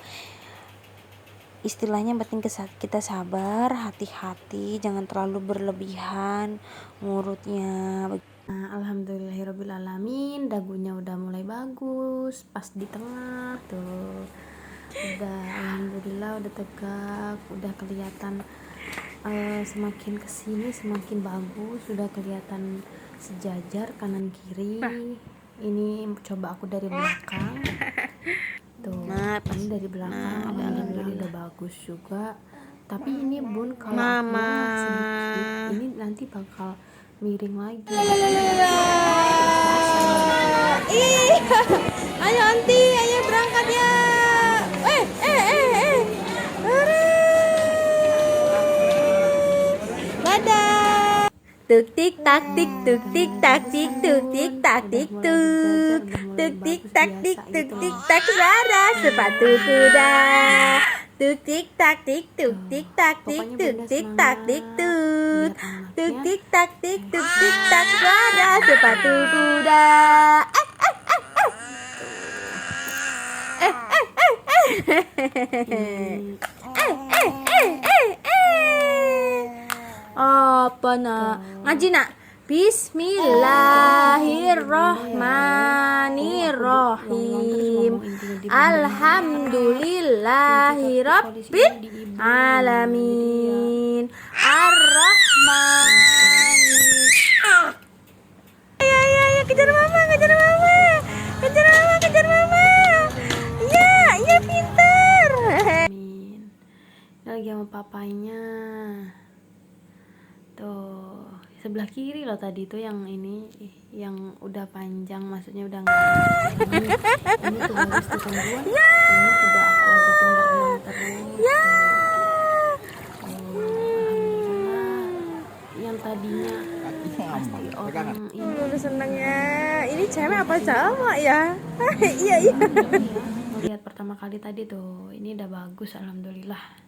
Istilahnya penting kita sabar, hati-hati, jangan terlalu berlebihan ngurutnya. Nah, alhamdulillahirobbilalamin, dagunya udah mulai bagus, pas di tengah tuh. Udah alhamdulillah udah tegak, udah kelihatan semakin kesini semakin bagus, sudah kelihatan sejajar kanan kiri. Ini coba aku dari belakang tuh, ini dari belakang alhamdulillah udah bagus juga. Tapi ini bun kalau aku sedikit ini nanti bakal miring lagi. Ayo anti, ayo berangkat ya. Dadah. Tuk tik tak tik, tuk tik tak tik, tuk tik tak tik tuk. Tuk tik tak tik, tuk tik tak, suara sepatu kuda. Tuk tik tak tik, tuk tik tak tik, tuk tik tak tik tuk. Tuk tik tak tik, tuk tik tak, suara sepatu kuda. Apa nak? Ngaji nak? Bismillahirrahmanirrahim. Alhamdulillahirabbil alamin. Ar-Rahmanir. Ya, kejar mama, kejar mama. Kejar mama, kejar mama. Ya pintar. Amin. Lagi sama papanya. Tuh, sebelah kiri loh tadi tuh yang ini yang udah panjang, maksudnya udah enggak ini tuh harus disembuhan. Ini juga aku ajakin berenang terus. Alhamdulillah. Yang tadinya pasti orang ini udah seneng ya. Ini cewek apa cowok ya? Iya. Lihat pertama kali tadi tuh, ini udah bagus alhamdulillah.